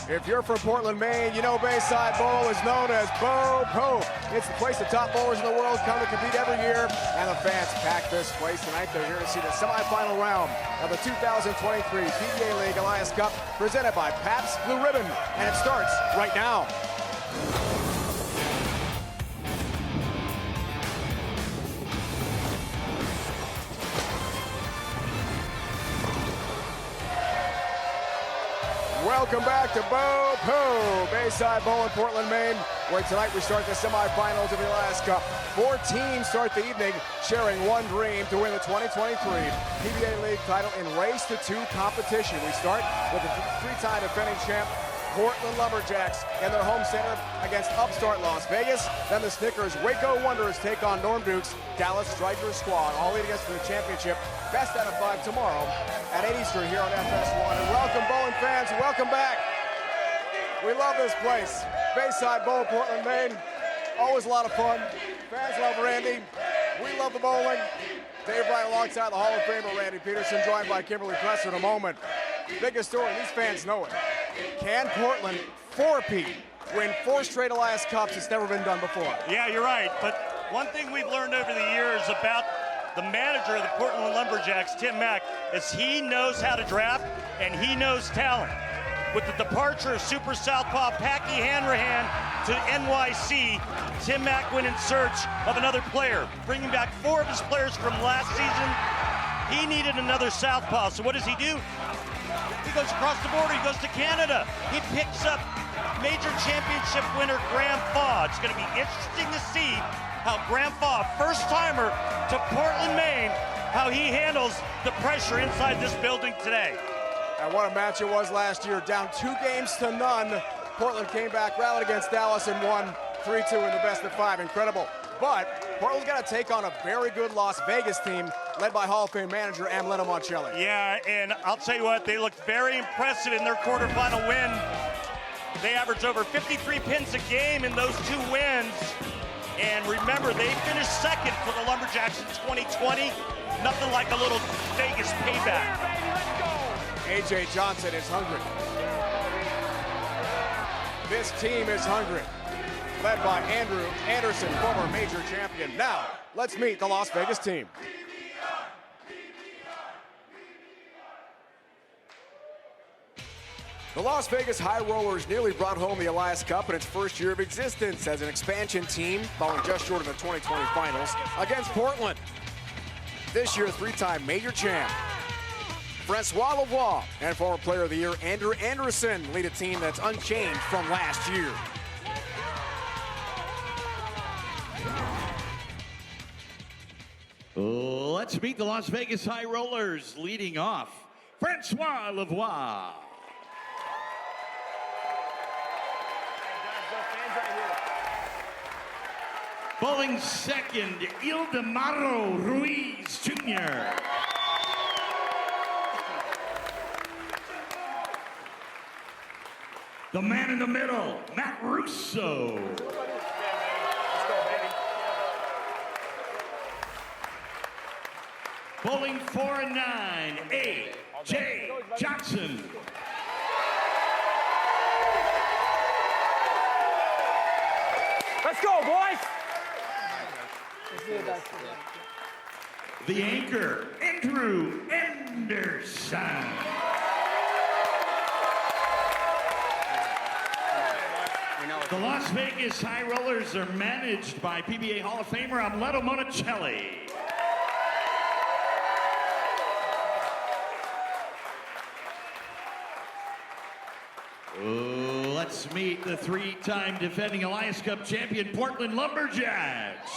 If you're from Portland, Maine, you know Bayside Bowl is known as Bo Pope. It's the place the top bowlers in the world come to compete every year, and the fans pack this place tonight. They're here to see the semifinal round of the 2023 PBA League Elias Cup, presented by Pabst Blue Ribbon, and it starts right now. Welcome back to Bo Po, Bayside Bowl in Portland, Maine, where tonight we start the semifinals of the Elias Cup. 4 teams start the evening sharing one dream to win the 2023 PBA League title in Race to 2 competition. We start with the 3-time defending champ, Portland Lumberjacks, in their home center against upstart Las Vegas. Then the Snickers Waco Wanderers take on Norm Duke's Dallas Strikers squad, all leading us to the championship. Best out of 5 tomorrow at 8 Eastern here on FS1. And welcome, bowling fans, welcome back. We love this place. Bayside Bowl, Portland, Maine. Always a lot of fun. Fans love Randy. We love the bowling. Dave right alongside the Hall of Famer Randy Peterson, joined by Kimberly Presser in a moment. Biggest story, these fans know it. Can Portland, 4-peat, win 4 straight Elias Cups? It's never been done before. Yeah, you're right. But one thing we've learned over the years about the manager of the Portland Lumberjacks, Tim Mack, is he knows how to draft and he knows talent. With the departure of Super Southpaw Packy Hanrahan to NYC, Tim Mack went in search of another player, bringing back 4 of his players from last season. He needed another Southpaw, so what does he do? He goes across the border, he goes to Canada. He picks up major championship winner Graham Faw. It's going to be interesting to see how Graham Faw, first-timer to Portland, Maine, how he handles the pressure inside this building today. And what a match it was last year. Down 2 games to none. Portland came back, rallied against Dallas, and won 3-2 in the best of 5. Incredible. But Portland's got to take on a very good Las Vegas team led by Hall of Fame manager Amletta Moncelli. Yeah, and I'll tell you what, they looked very impressive in their quarterfinal win. They averaged over 53 pins a game in those 2 wins. And remember, they finished second for the Lumberjacks in 2020. Nothing like a little Vegas payback. A.J. Johnson is hungry. This team is hungry. Led by Andrew Anderson, former major champion. Now, let's meet the Las Vegas team. The Las Vegas High Rollers nearly brought home the Elias Cup in its first year of existence as an expansion team, falling just short of the 2020 finals against Portland. This year, 3-time major champ Francois Lavoie and former player of the year Andrew Anderson lead a team that's unchanged from last year. Let's meet the Las Vegas High Rollers, leading off Francois Lavoie. Bowling second, Ildemaro Ruiz Jr. The man in the middle, Matt Russo. Bowling 4 and 9, A.J. Johnson. Let's go, boys! The anchor, Andrew Anderson. The Las Vegas High Rollers are managed by PBA Hall of Famer Amletta Moncelli. Let's meet the 3-time defending Elias Cup champion Portland Lumberjacks.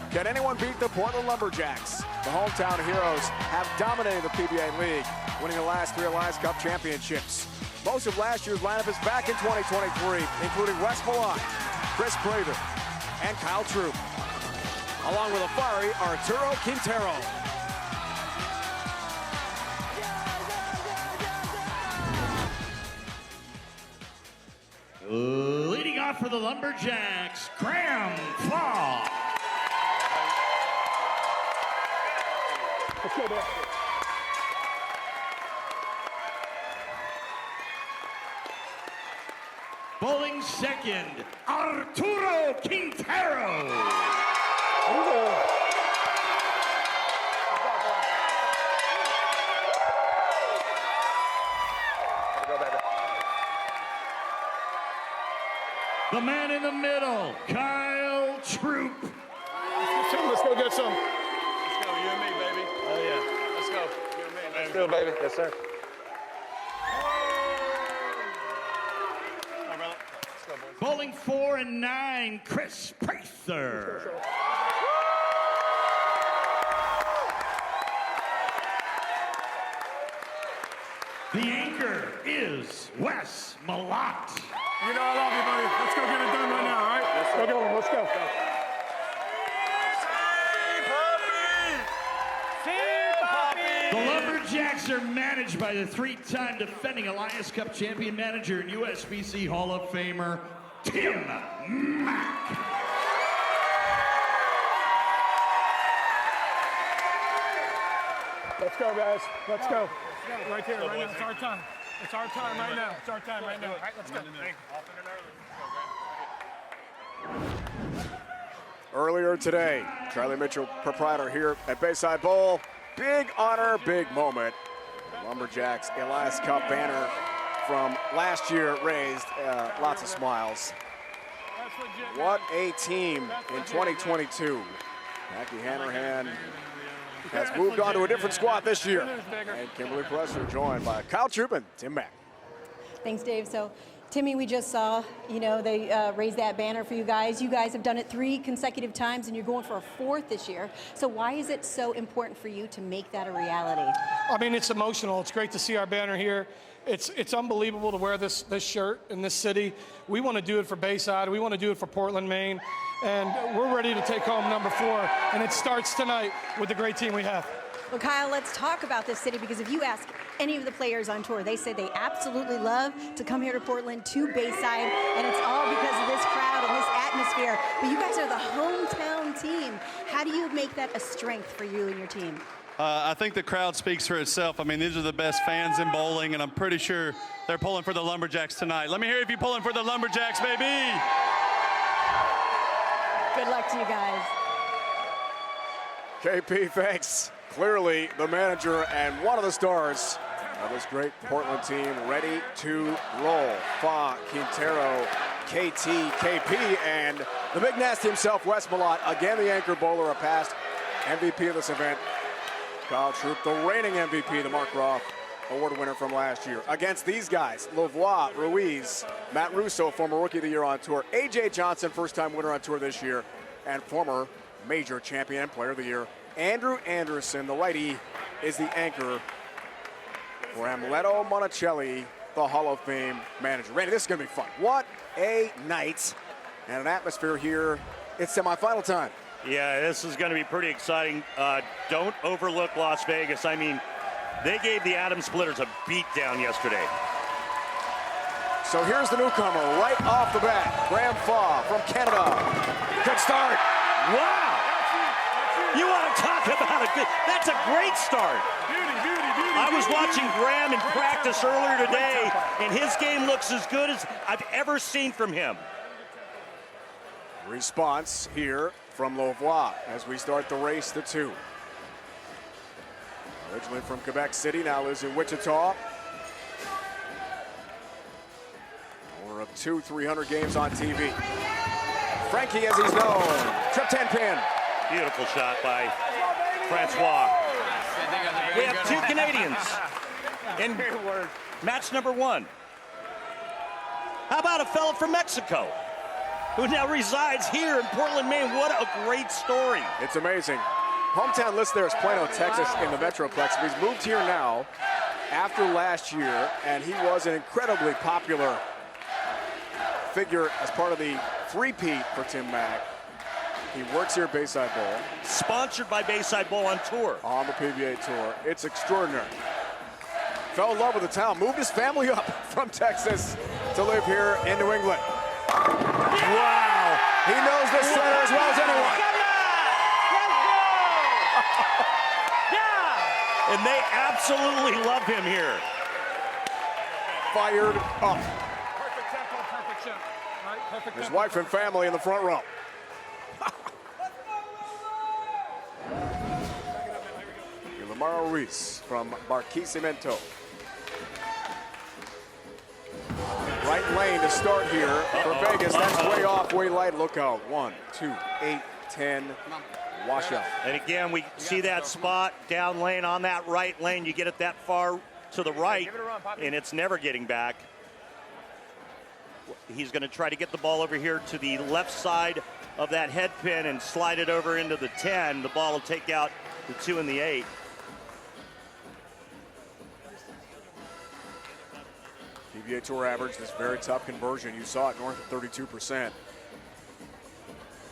Can anyone beat the Portland Lumberjacks? The hometown heroes have dominated the PBA League, winning the last 3 Elias Cup championships. Most of last year's lineup is back in 2023, including Wes Milan, Chris Prater, and Kyle Troop, along with a fiery Arturo Quintero. Leading off for the Lumberjacks, Graham Faw. Let's go, man. Bowling second, Arturo Quintero. The man in the middle, Kyle Troop. Let's go get some. Let's go, you and me, baby. Oh, yeah. Let's go. You and me, baby. Let's go, baby. Yes, sir. Come on, brother. Let's go, boys. Bowling 4 and 9, Chris Prather. The anchor is Wes Malott. You know I love you, buddy. Let's go get it done right now, all right? Let's go get one. Let's go. The Lumberjacks are managed by the three-time defending Elias Cup champion manager and USBC Hall of Famer, Tim Mack. Let's go, guys. Let's go. Right here, right now. It's our time. It's our time right now. It's our time right now. All right, let's go. Earlier today, Charlie Mitchell, proprietor here at Bayside Bowl. Big honor, big moment. Lumberjacks Elias Cup banner from last year raised. Lots of smiles. What a team in 2022. Mackie Hanrahan has moved on to a different squad this year. And Kimberly Presser joined by Kyle Troop and Tim Mack. Thanks, Dave. So, Timmy, we just saw, they raised that banner for you guys. You guys have done it 3 consecutive times, and you're going for a 4th this year. So why is it so important for you to make that a reality? I mean, it's emotional. It's great to see our banner here. It's unbelievable to wear this shirt in this city. We want to do it for Bayside. We want to do it for Portland, Maine. And we're ready to take home number 4. And it starts tonight with the great team we have. Well, Kyle, let's talk about this city, because if you ask any of the players on tour, they say they absolutely love to come here to Portland, to Bayside, and it's all because of this crowd and this atmosphere. But you guys are the hometown team. How do you make that a strength for you and your team? I think the crowd speaks for itself. I mean, these are the best fans in bowling, and I'm pretty sure they're pulling for the Lumberjacks tonight. Let me hear if you're pulling for the Lumberjacks, baby. Good luck to you guys. KP, thanks. Clearly the manager and one of the stars of this great Portland team ready to roll. Fa, Quintero, KT, KP, and the big nasty himself, Wes Malott. Again, the anchor bowler, a past MVP of this event. Kyle Troop, the reigning MVP, the Mark Roth Award winner from last year. Against these guys, Lavoie, Ruiz, Matt Russo, former Rookie of the Year on tour, AJ Johnson, first-time winner on tour this year, and former major champion and player of the year, Andrew Anderson. The righty is the anchor for Amleto Monticelli, the Hall of Fame manager. Randy, this is going to be fun. What a night and an atmosphere here. It's semifinal time. Yeah, this is going to be pretty exciting. Don't overlook Las Vegas. I mean, they gave the Atom Splitters a beat down yesterday. So here's the newcomer right off the bat, Graham Fa from Canada. Good start. Wow. You want to talk about a good, that's a great start. I was watching Graham in practice earlier today, and his game looks as good as I've ever seen from him. Response here from Lavoie as we start the race to 2. Originally from Quebec City, now lives in Wichita. Owner of 2 300 games on TV. Frankie, as he's known, trip 10 pin. Beautiful shot by Francois. We have 2 Canadians in match number 1. How about a fellow from Mexico who now resides here in Portland, Maine? What a great story. It's amazing. Hometown list there is Plano, Texas in the Metroplex. He's moved here now after last year, and he was an incredibly popular figure as part of the three-peat for Tim Mack. He works here at Bayside Bowl. Sponsored by Bayside Bowl on tour. On the PBA tour. It's extraordinary. Fell in love with the town, moved his family up from Texas to live here in New England. Wow. He knows this center as well as anyone. And they absolutely love him here. Fired up. Perfect tempo, perfect His wife and family in the front row. Lamar Ruiz from Barquisimeto. Right lane to start here for Vegas. That's way off, way light. Look out. 1, 2, 8, 10. Wash out. And again, we see that spot down lane on that right lane. You get it that far to the right, and it's never getting back. He's going to try to get the ball over here to the left side of that head pin and slide it over into the 10. The ball will take out the 2 and the 8. PBA Tour average, this very tough conversion. You saw it north of 32%.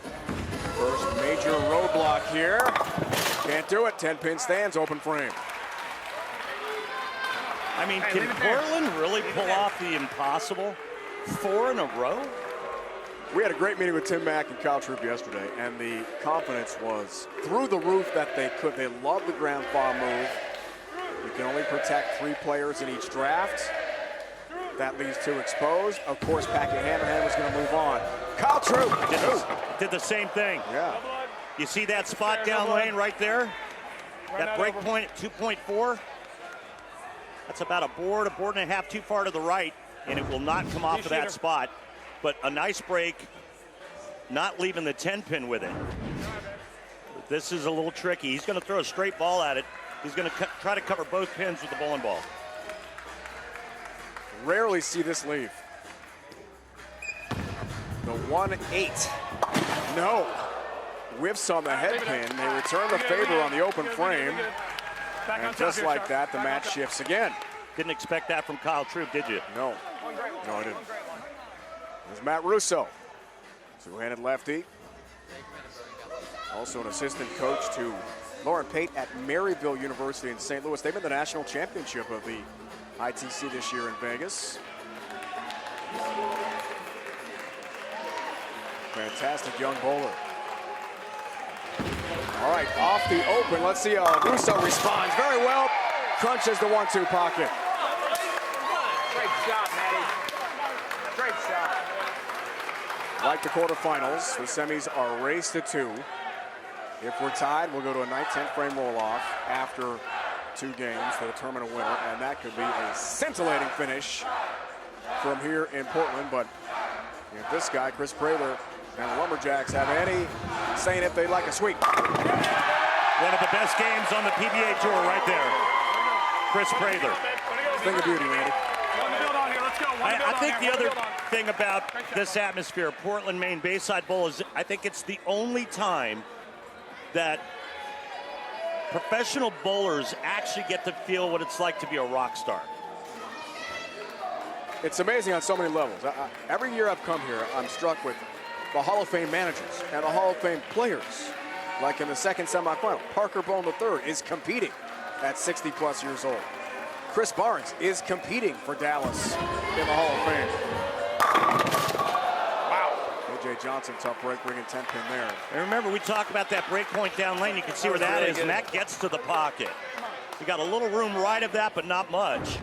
First major roadblock here. Can't do it. 10-pin stands, open frame. I mean, can Portland really pull off the impossible? 4 in a row? We had a great meeting with Tim Mack and Kyle Troop yesterday, and the confidence was through the roof that they could. They love the ground foul move. You can only protect 3 players in each draft. That leaves 2 exposed. Of course, Packet Hanrahan was going to move on. Kyle Troop did the same thing. Yeah. You see that spot down lane right there? That break point at 2.4? That's about a board and a half too far to the right, and it will not come off of that spot. But a nice break, not leaving the 10-pin with it. This is a little tricky. He's going to throw a straight ball at it. He's going to try to cover both pins with the bowling ball. Rarely see this leave. The 1-8. No. Whiffs on the head pin. They return the favor on the open frame. And just like that, the match shifts again. Didn't expect that from Kyle Troop, did you? No. No, I didn't. There's Matt Russo, two-handed lefty. Also an assistant coach to Lauren Pate at Maryville University in St. Louis. They've been the national championship of the ITC this year in Vegas. Fantastic young bowler. All right, off the open. Let's see how Russo responds. Very well. Crunches the 1-2 pocket. Great shot, Matty. Great shot. Like the quarterfinals, the semis are race to 2. If we're tied, we'll go to a 9-10 frame roll-off after 2 games for the tournament winner, and that could be a scintillating finish from here in Portland. But if this guy, Chris Prather, and the Lumberjacks have any saying if they'd like a sweep. One of the best games on the PBA Tour right there. Chris Prather. Thing of beauty, Randy. I think the other thing about this atmosphere, Portland, Maine, Bayside Bowl, is I think it's the only time that professional bowlers actually get to feel what it's like to be a rock star. It's amazing on so many levels. Every year I've come here, I'm struck with the Hall of Fame managers and the Hall of Fame players. Like in the second semifinal, Parker Bone III is competing at 60-plus years old. Chris Barnes is competing for Dallas in the Hall of Fame. Wow. A.J. Johnson, tough break, bringing 10-pin there. And remember, we talk about that break point down lane. You can see where that is, and that gets to the pocket. You got a little room right of that, but not much.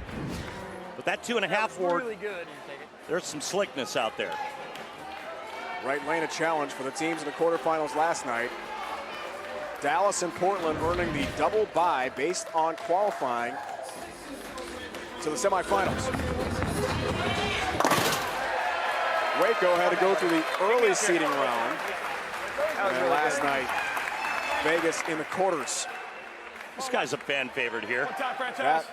But that 2.5 ward, Really good. there's some slickness out there. Right lane a challenge for the teams in the quarterfinals last night. Dallas and Portland earning the double bye based on qualifying to the semifinals. Waco had to go through the early seeding round. And then last night, Vegas in the quarters. This guy's a fan favorite here. That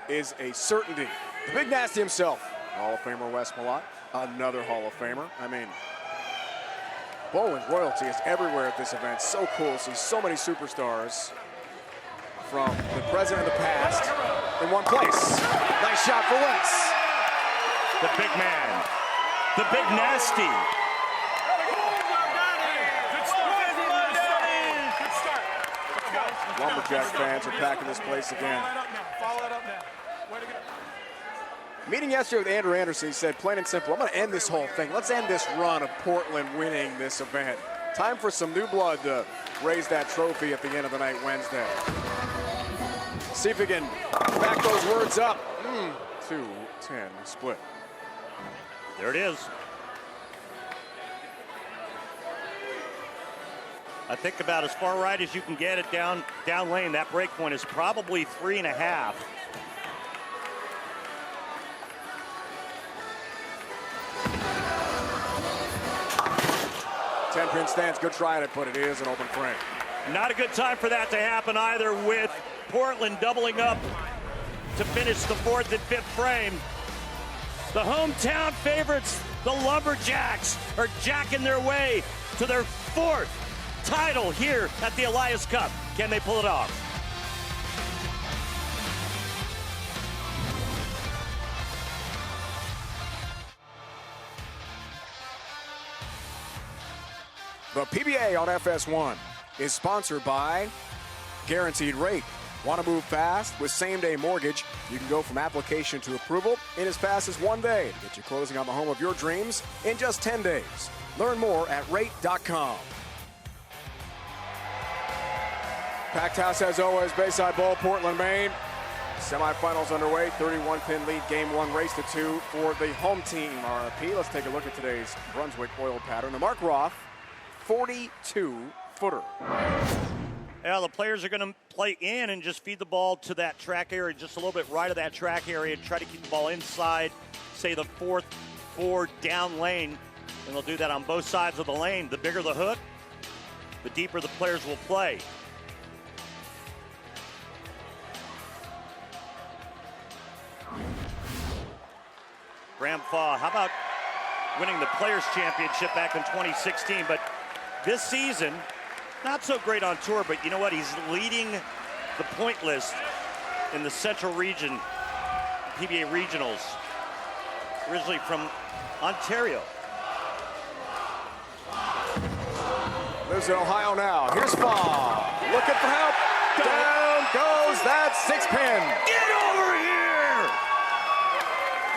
is a certainty. The Big Nasty himself, Hall of Famer Wes Malott, another Hall of Famer. I mean, bowling royalty is everywhere at this event. So cool to see so many superstars from the present and the past in one place. Nice shot for Wes. The big man, the Big Nasty. Lumberjack fans are packing this place again. Meeting yesterday with Andrew Anderson, he said, plain and simple, I'm going to end this whole thing. Let's end this run of Portland winning this event. Time for some new blood to raise that trophy at the end of the night Wednesday. See if we can back those words up. 2-10 split. There it is. I think about as far right as you can get it down lane. That break point is probably 3.5. Ten-pin stance, good try at it, but it is an open frame. Not a good time for that to happen either, with Portland doubling up to finish the 4th and 5th frame. The hometown favorites, the Lumberjacks, are jacking their way to their 4th title here at the Elias Cup. Can they pull it off? The PBA on FS1 is sponsored by Guaranteed Rate. Want to move fast with same-day mortgage? You can go from application to approval in as fast as 1 day. Get you closing on the home of your dreams in just 10 days. Learn more at rate.com. Packed house as always, Bayside Bowl, Portland, Maine. Semifinals underway, 31-pin lead, game 1, race to 2 for the home team, RRP. Let's take a look at today's Brunswick oil pattern. The Mark Roth 42-footer. Yeah, the players are going to play in and just feed the ball to that track area, just a little bit right of that track area, try to keep the ball inside, say the 4th forward down lane, and they'll do that on both sides of the lane. The bigger the hook, the deeper the players will play. Graham Faw, how about winning the Players' Championship back in 2016, but this season, not so great on tour, but you know what? He's leading the point list in the Central Region, PBA Regionals, originally from Ontario. Lives in Ohio now. Here's Faw. Looking for help. Down goes that 6-pin. Get over here!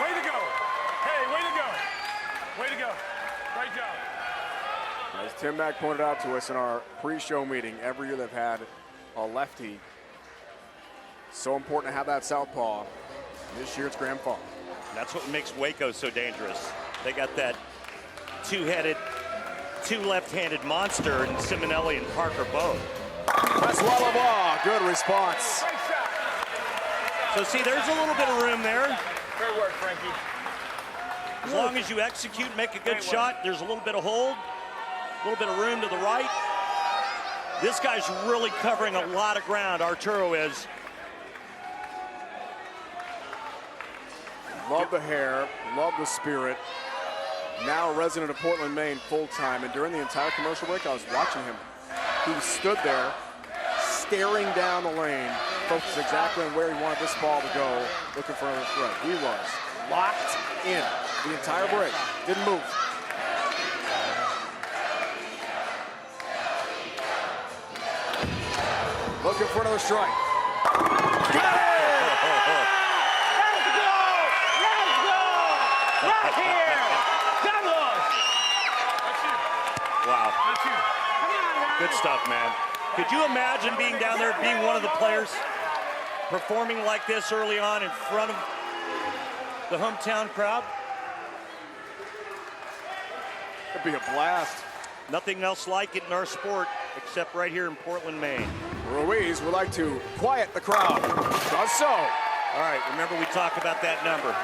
Way to go. Hey, way to go. Way to go. Great job. As Tim Mack pointed out to us in our pre-show meeting, every year they've had a lefty. So important to have that southpaw. This year it's Graham Faw. That's what makes Waco so dangerous. They got that two-headed, two left-handed monster in Simonelli and Parker both. That's Lalabaugh. Good response. Great shot. So see, there's a little bit of room there. Great work, Frankie. As long as you execute, make a good shot, there's a little bit of hold, a little bit of room to the right. This guy's really covering a lot of ground, Arturo is. Love the hair, love the spirit. Now a resident of Portland, Maine, full-time. And during the entire commercial break, I was watching him. He stood there, staring down the lane, focused exactly on where he wanted this ball to go, looking for another thread. He was locked in the entire break. Didn't move. Looking for another strike. Got it! Let's go! Let's go! Right here! Double! That's you. Wow, That's you. Come on, guys. good stuff, man. Could you imagine being down there, being one of the players, performing like this early on in front of the hometown crowd? It'd be a blast. Nothing else like it in our sport, except right here in Portland, Maine. Ruiz would like to quiet the crowd. Does so. All right, remember we talked about that number.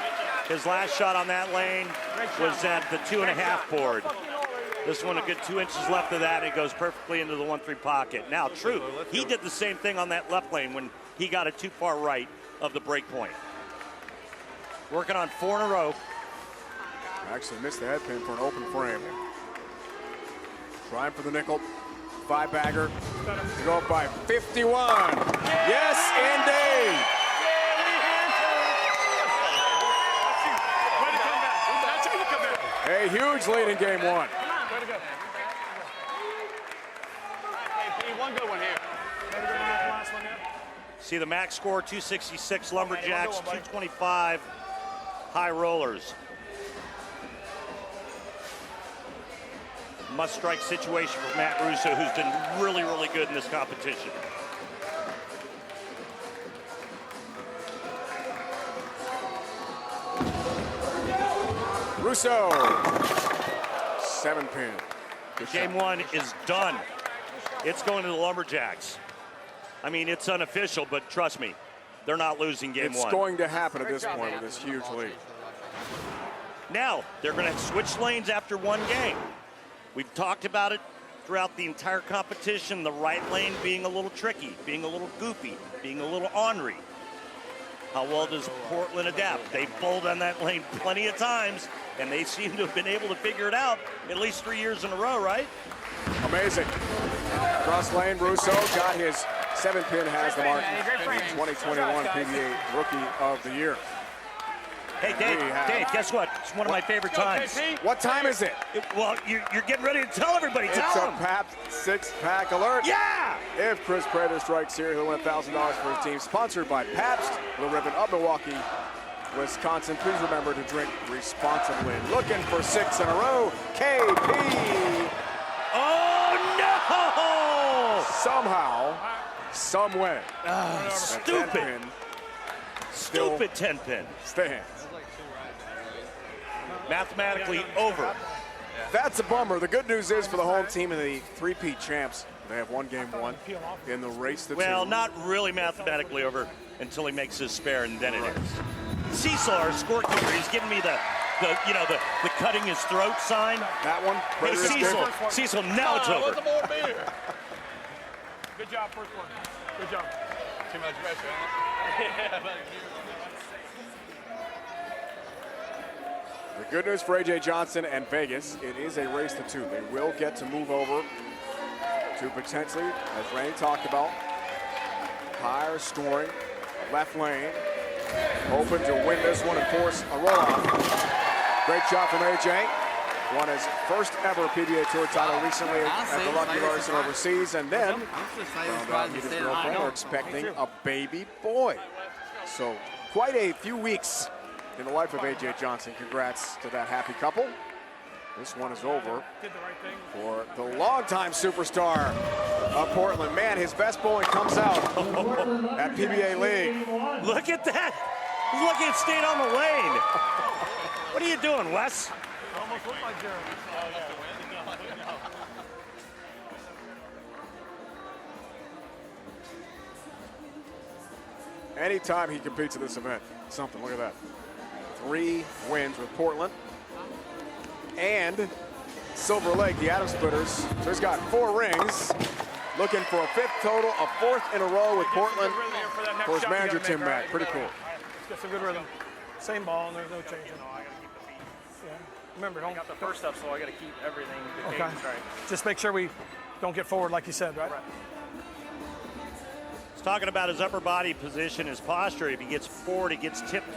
His last shot on that lane was at the 2.5 board. This one, a good 2 inches left of that. It goes perfectly into the 1-3 pocket. Now, true, he did the same thing on that left lane when he got it too far right of the break point. Working on 4 in a row. Actually missed the head pin for an open frame. Trying for the nickel. 5-bagger to go up by 51. Yes, indeed. Way to come back. That's how you come back. A huge lead in game 1. Come on, way to go. Hey, one good one here. Last one here. See the max score, 266 Lumberjacks, 225 High Rollers. Must-strike situation for Matt Russo, who's been really, really good in this competition. Russo. 7-pin. Game one is done. It's going to the Lumberjacks. I mean, it's unofficial, but trust me, they're not losing game one. It's going to happen at this point with this huge lead. Now, they're going to switch lanes after one game. We've talked about it throughout the entire competition, the right lane being a little tricky, being a little goofy, being a little ornery. How well does Portland adapt? They've bowled on that lane plenty of times, and they seem to have been able to figure it out at least 3 years in a row, right? Amazing. Cross lane, Russo got his 7-pin, has the mark. 2021 PBA Rookie of the Year. Hey, Dave, guess what? It's one of my favorite times. What time is it? Well, you're getting ready to tell everybody. It's Tell a them. Pabst 6-pack alert. Yeah! If Chris Prater strikes here, he'll win $1,000 for his team. Sponsored by Pabst, Blue Ribbon of Milwaukee, Wisconsin. Please remember to drink responsibly. Looking for 6 in a row. KP. Oh, no! Somehow, some way. Stupid. Stupid 10-pin. Stands. Mathematically over. That's a bummer. The good news is for the home team and the three-peat champs, they have won game one in the race to Well, two. not really mathematically over until he makes his spare, and then it is. Cecil, our scorekeeper, he's giving me the cutting his throat sign. That one. Hey, Cecil, now it's over. Good job, first one. Good job. Too much pressure, huh? The good news for A.J. Johnson and Vegas, it is a race to two. They will get to move over to potentially, as Rainey talked about, higher scoring left lane. Hoping to win this one and force a roll-off. Great shot from A.J. Won his first ever PBA Tour title recently at the Lucky Larson overseas, and then found out he and his girlfriend are expecting a baby boy. So quite a few weeks in the life of A.J. Johnson. Congrats to that happy couple. This one is over for the longtime superstar of Portland. Man, his best bowling comes out at PBA League. Look at that. He's lucky it stayed on the lane. What are you doing, Wes? Almost looked like Jeremy. Anytime he competes in this event, something, look at that. 3 wins with Portland and Silver Lake, the Atom Splitters. So he's got 4 rings, looking for a 5th total, a 4th in a row with Portland for his manager, Tim Mack. Pretty cool. Get some good rhythm. Same ball, and there's no changing. Remember, don't got the first up, so I got to keep everything the okay. cadence right. Just make sure we don't get forward, like you said, right? He's talking about his upper body position, his posture. If he gets forward, he gets tipped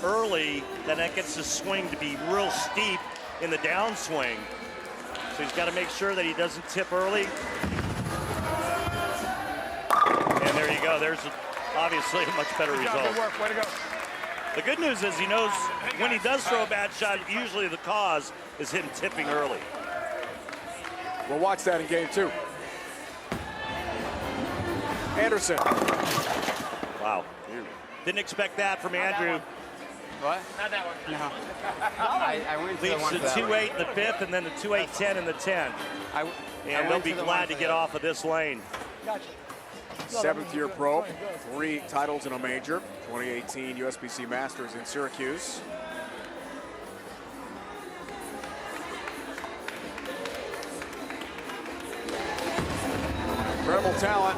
early, then that gets his swing to be real steep in the downswing. So he's got to make sure that he doesn't tip early. And there you go. There's obviously a much better result. Good work. Way to go. The good news is he knows when he does throw a bad shot, usually the cause is him tipping early. We'll watch that in game 2. Anderson. Wow. Didn't expect that from Andrew. What? Not that one. No. I went to the Leads one the for that 2-8 in the 5th, and then the 2-8-10 in the 10th. And they'll be glad to get off of this lane. 7th year pro, 3 titles in a major. 2018 USBC Masters in Syracuse. Incredible talent.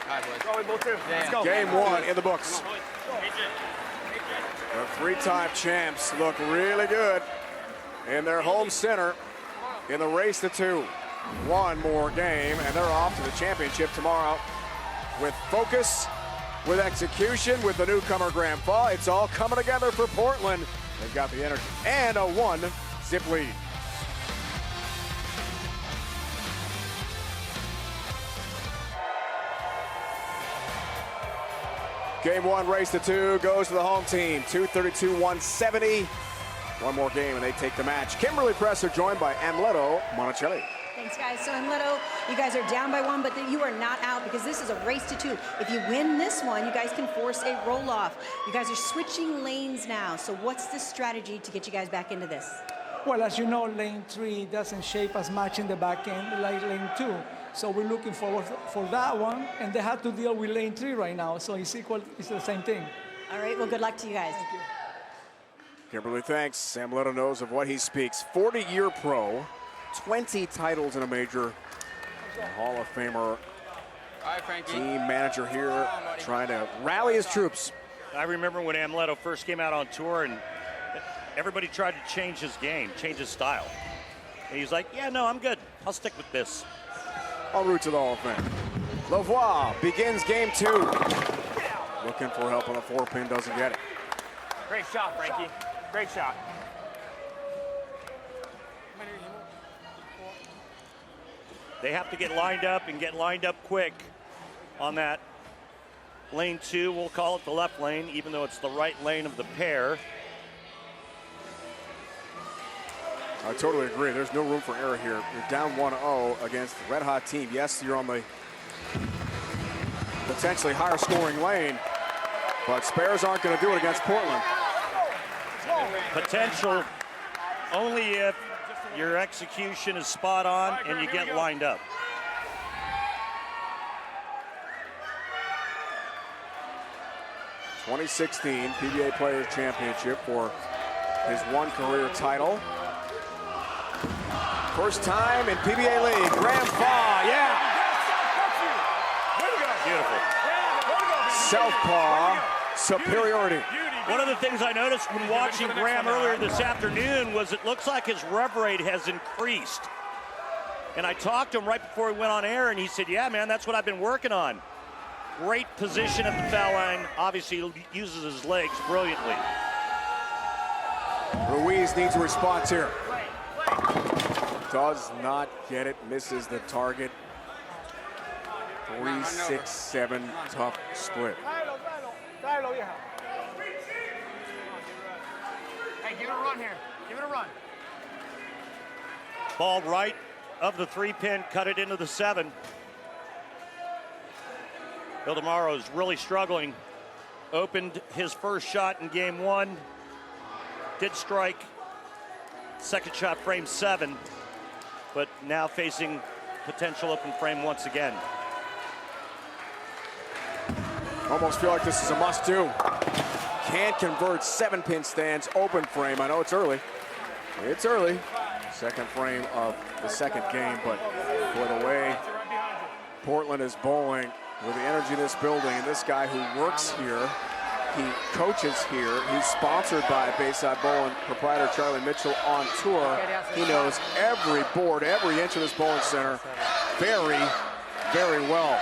Let's go. Game 1 in the books. The 3-time champs look really good in their home center in the race to 2. One more game, and they're off to the championship tomorrow with focus, with execution, with the newcomer Graham Fall. It's all coming together for Portland. They've got the energy and a 1-zip lead. Game 1, race to 2, goes to the home team. 232-170. One more game and they take the match. Kimberly Presser joined by Amleto Monticelli. Thanks, guys. So in Leto, you guys are down by 1, but you are not out because this is a race to 2. If you win this one, you guys can force a roll-off. You guys are switching lanes now. So what's the strategy to get you guys back into this? Well, as you know, lane 3 doesn't shape as much in the back end like lane 2. So we're looking forward for that one, and they have to deal with lane 3 right now. So it's equal, it's the same thing. All right, well, good luck to you guys. Thank you. Kimberly, thanks. Sam Leto knows of what he speaks. 40-year pro, 20 titles in a major. Hall of Famer, All right, Frankie. team manager here, trying to rally his troops. I remember when Amleto first came out on tour and everybody tried to change his game, change his style. And he's like, yeah, no, I'm good. I'll stick with this. En route to the Hall of Fame. Lavoie begins game 2. Looking for help on the 4-pin, doesn't get it. Great shot, Frankie. Great shot. They have to get lined up and get lined up quick on that. Lane 2, we'll call it the left lane, even though it's the right lane of the pair. I totally agree. There's no room for error here. You're down 1-0 against the red-hot team. Yes, you're on the potentially higher scoring lane, but spares aren't going to do it against Portland. Potential only if your execution is spot on and you get lined up. '16 PBA Players Championship for his 1 career title. First time in PBA League, Graham Faw, yeah. Beautiful. Southpaw superiority. One of the things I noticed when watching Graham earlier this afternoon was it looks like his rev rate has increased. And I talked to him right before we went on air, and he said, yeah, man, that's what I've been working on. Great position at the foul line. Obviously, he uses his legs brilliantly. Ruiz needs a response here. Does not get it, misses the target. 3-6-7, tough split. Hey, give it a run here. Give it a run. Ball right of the 3-pin, cut it into the 7. Ildemaro is really struggling. Opened his first shot in game 1. Did strike. Second shot frame 7. But now facing potential open frame once again. Almost feel like this is a must-do. Can't convert 7-pin stands, open frame. I know it's early. It's early. Second frame of the second game, but for the way Portland is bowling, with the energy of this building, and this guy who works here, he coaches here, he's sponsored by Bayside Bowl and proprietor Charlie Mitchell on tour. He knows every board, every inch of this bowling center very, very well.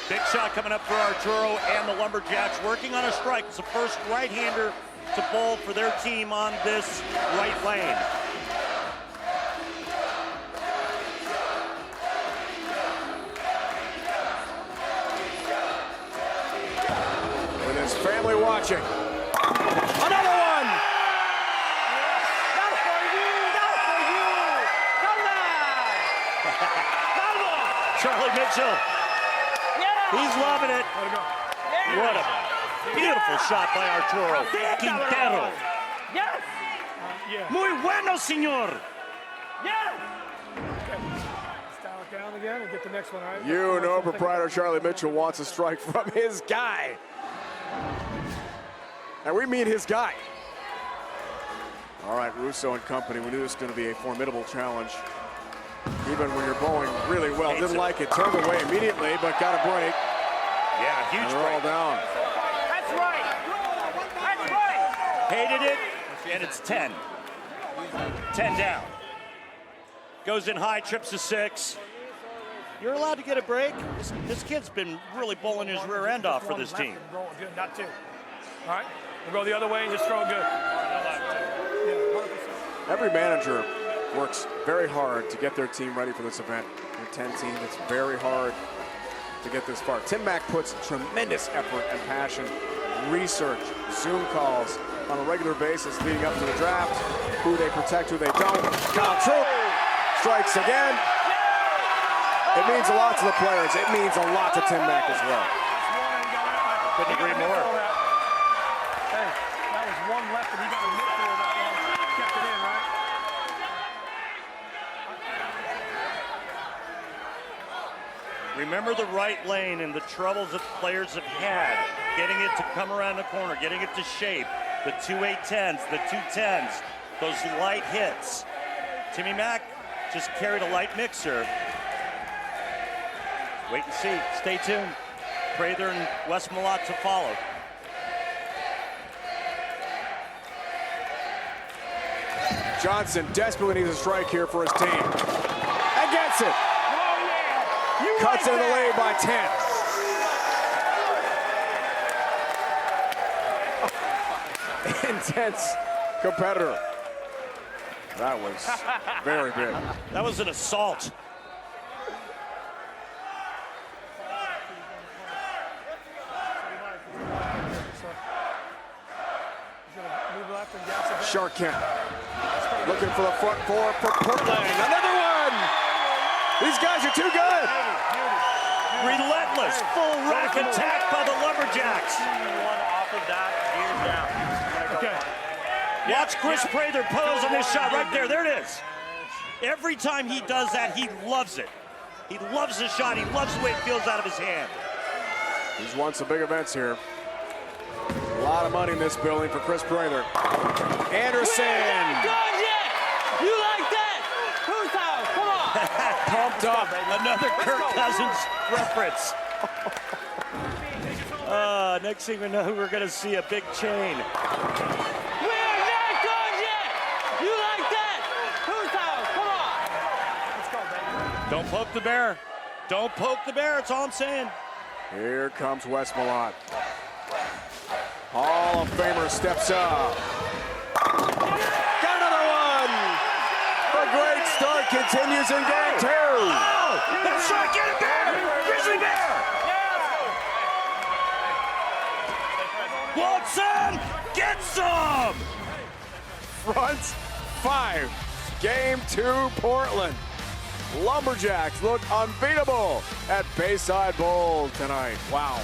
Big shot coming up for Arturo and the Lumberjacks, working on a strike. It's the first right-hander to bowl for their team on this right lane. With his family watching. Another one! Not for you! Not for you! Come on! Charlie Mitchell, he's loving it. What a beautiful shot by Arturo Quintero. Yes! Muy bueno, señor. Yes! Style it down again and get the next one, all right? You know proprietor Charlie Mitchell wants a strike from his guy. And we mean his guy. All right, Russo and company, we knew this was going to be a formidable challenge. Even when you're bowling really well, didn't like it, turned away immediately, but got a break. Yeah, huge And they're all break. down. That's right! That's right! Hated it, and it's 10. 10 down. Goes in high, trips to 6. You're allowed to get a break. This kid's been really bowling his rear end off for this team. Roll good, not 2. All right, we'll go the other way and just throw good. Every manager works very hard to get their team ready for this event. Your 10 team, it's very hard to get this far. Tim Mack puts tremendous effort and passion, research, Zoom calls on a regular basis leading up to the draft, who they protect, who they don't. Kyle Troop strikes again. It means a lot to the players. It means a lot to Tim Mack as well. Couldn't agree more. Hey, that was one left, and he got a mitt for that one. Kept it in, right? Remember the right lane and the troubles that players have had, getting it to come around the corner, getting it to shape, the 2-8-10s, the 2-10s, those light hits. Timmy Mack just carried a light mixer. Wait and see. Stay tuned. Prather and Wes Malott to follow. Johnson desperately needs a strike here for his team. And gets it. Cuts into the lead by 10. Intense competitor. That was very big. That was an assault. Sharkin looking for the front four for Portland. Another one! These guys are too good! Relentless, full rack attack by the Lumberjacks. Off of that, gears down. Okay. Watch Chris Prather pose on this shot right there. There it is. Every time he does that, he loves it. He loves the shot. He loves the way it feels out of his hand. He's won some big events here. A lot of money in this building for Chris Prather. Anderson! You like that? Who's out? Come on. Pumped up. Another Kirk Cousins reference. Next thing we know, we're going to see a big chain. We're not done yet. You like that? Who's out? Come on. Let's go, baby. Don't poke the bear. Don't poke the bear. That's all I'm saying. Here comes Wes Malott. Hall of Famer steps up. Got another one! The great start continues in game 2. Oh! That's right, get it, bear! Grizzly bear! Want some? Get some! Front 5. Game 2, Portland. Lumberjacks look unbeatable at Bayside Bowl tonight. Wow.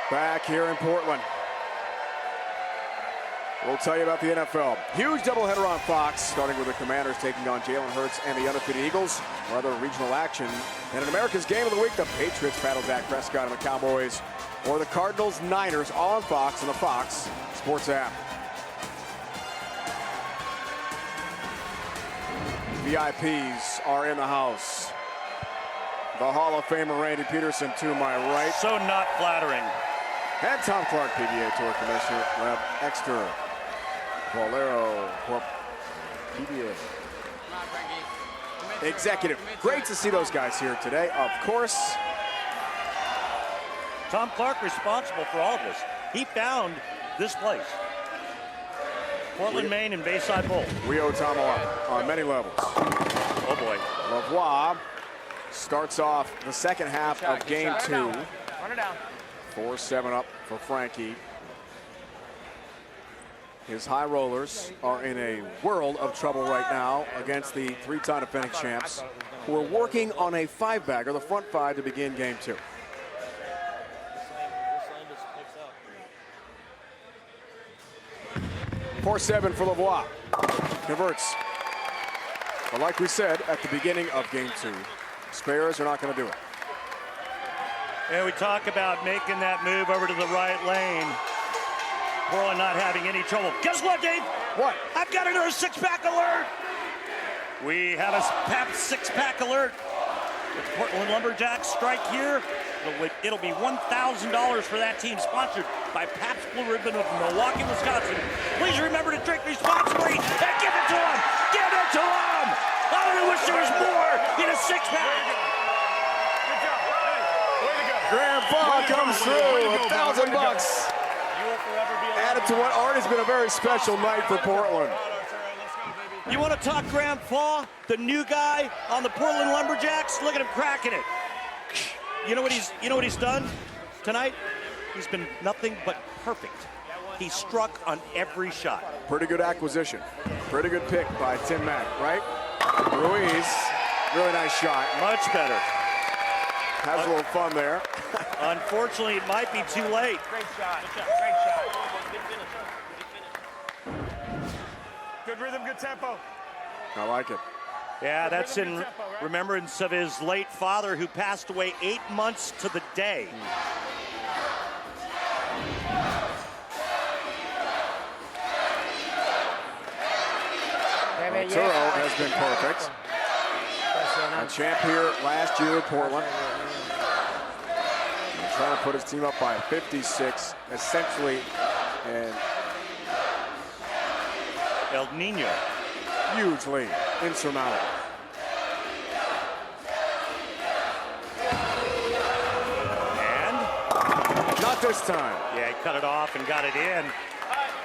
Back here in Portland. We'll tell you about the NFL. Huge doubleheader on Fox, starting with the Commanders taking on Jalen Hurts and the undefeated Eagles. Or other regional action. And in America's Game of the Week, the Patriots battle Dak Prescott and the Cowboys. Or the Cardinals-Niners, all on Fox and the Fox Sports app. VIPs are in the house. The Hall of Famer Randy Peterson to my right. So not flattering. And Tom Clark, PBA Tour Commissioner, Web Extra, Valero for PBA. Executive. Great to see those guys here today, of course. Tom Clark responsible for all of this. He found this place. Portland, Maine, and Bayside Bowl. We owe Tom a lot on many levels. Oh boy. Lavoie starts off the second half of game 2. Run it down. 4-7 up for Frankie. His high rollers are in a world of trouble right now against the 3-time defending champs, who are working on a 5-bagger, the front 5, to begin game 2. Four 7 for Lavoie. Converts. But like we said at the beginning of game 2, spares are not going to do it. And we talk about making that move over to the right lane. Portland not having any trouble. Guess what, Dave? What? I've got another 6-pack alert. We have a Pabst 6-pack alert. The Portland Lumberjacks strike here. It'll be $1,000 for that team, sponsored by Pabst Blue Ribbon of Milwaukee, Wisconsin. Please remember to drink responsibly and give it to them. Give it to them. I wish there was more in a 6-pack. Grand Fall comes through, $1,000 added to what already has been a very special night for Portland. You want to talk Graham Fall, the new guy on the Portland Lumberjacks? Look at him cracking it. You know what he's done tonight? He's been nothing but perfect. He struck on every shot. Pretty good acquisition. Pretty good pick by Tim Mack, right? Ruiz, really nice shot. Much better. Has a little fun there. Unfortunately, it might be too late. Great shot. Great shot. Good rhythm, good tempo. I like it. Yeah, that's in remembrance of his late father who passed away 8 months to the day. Arturo has been perfect. A champ here last year in Portland. And trying to put his team up by 56, essentially, and El Nino. huge lead, insurmountable. And not this time. Yeah, he cut it off and got it in.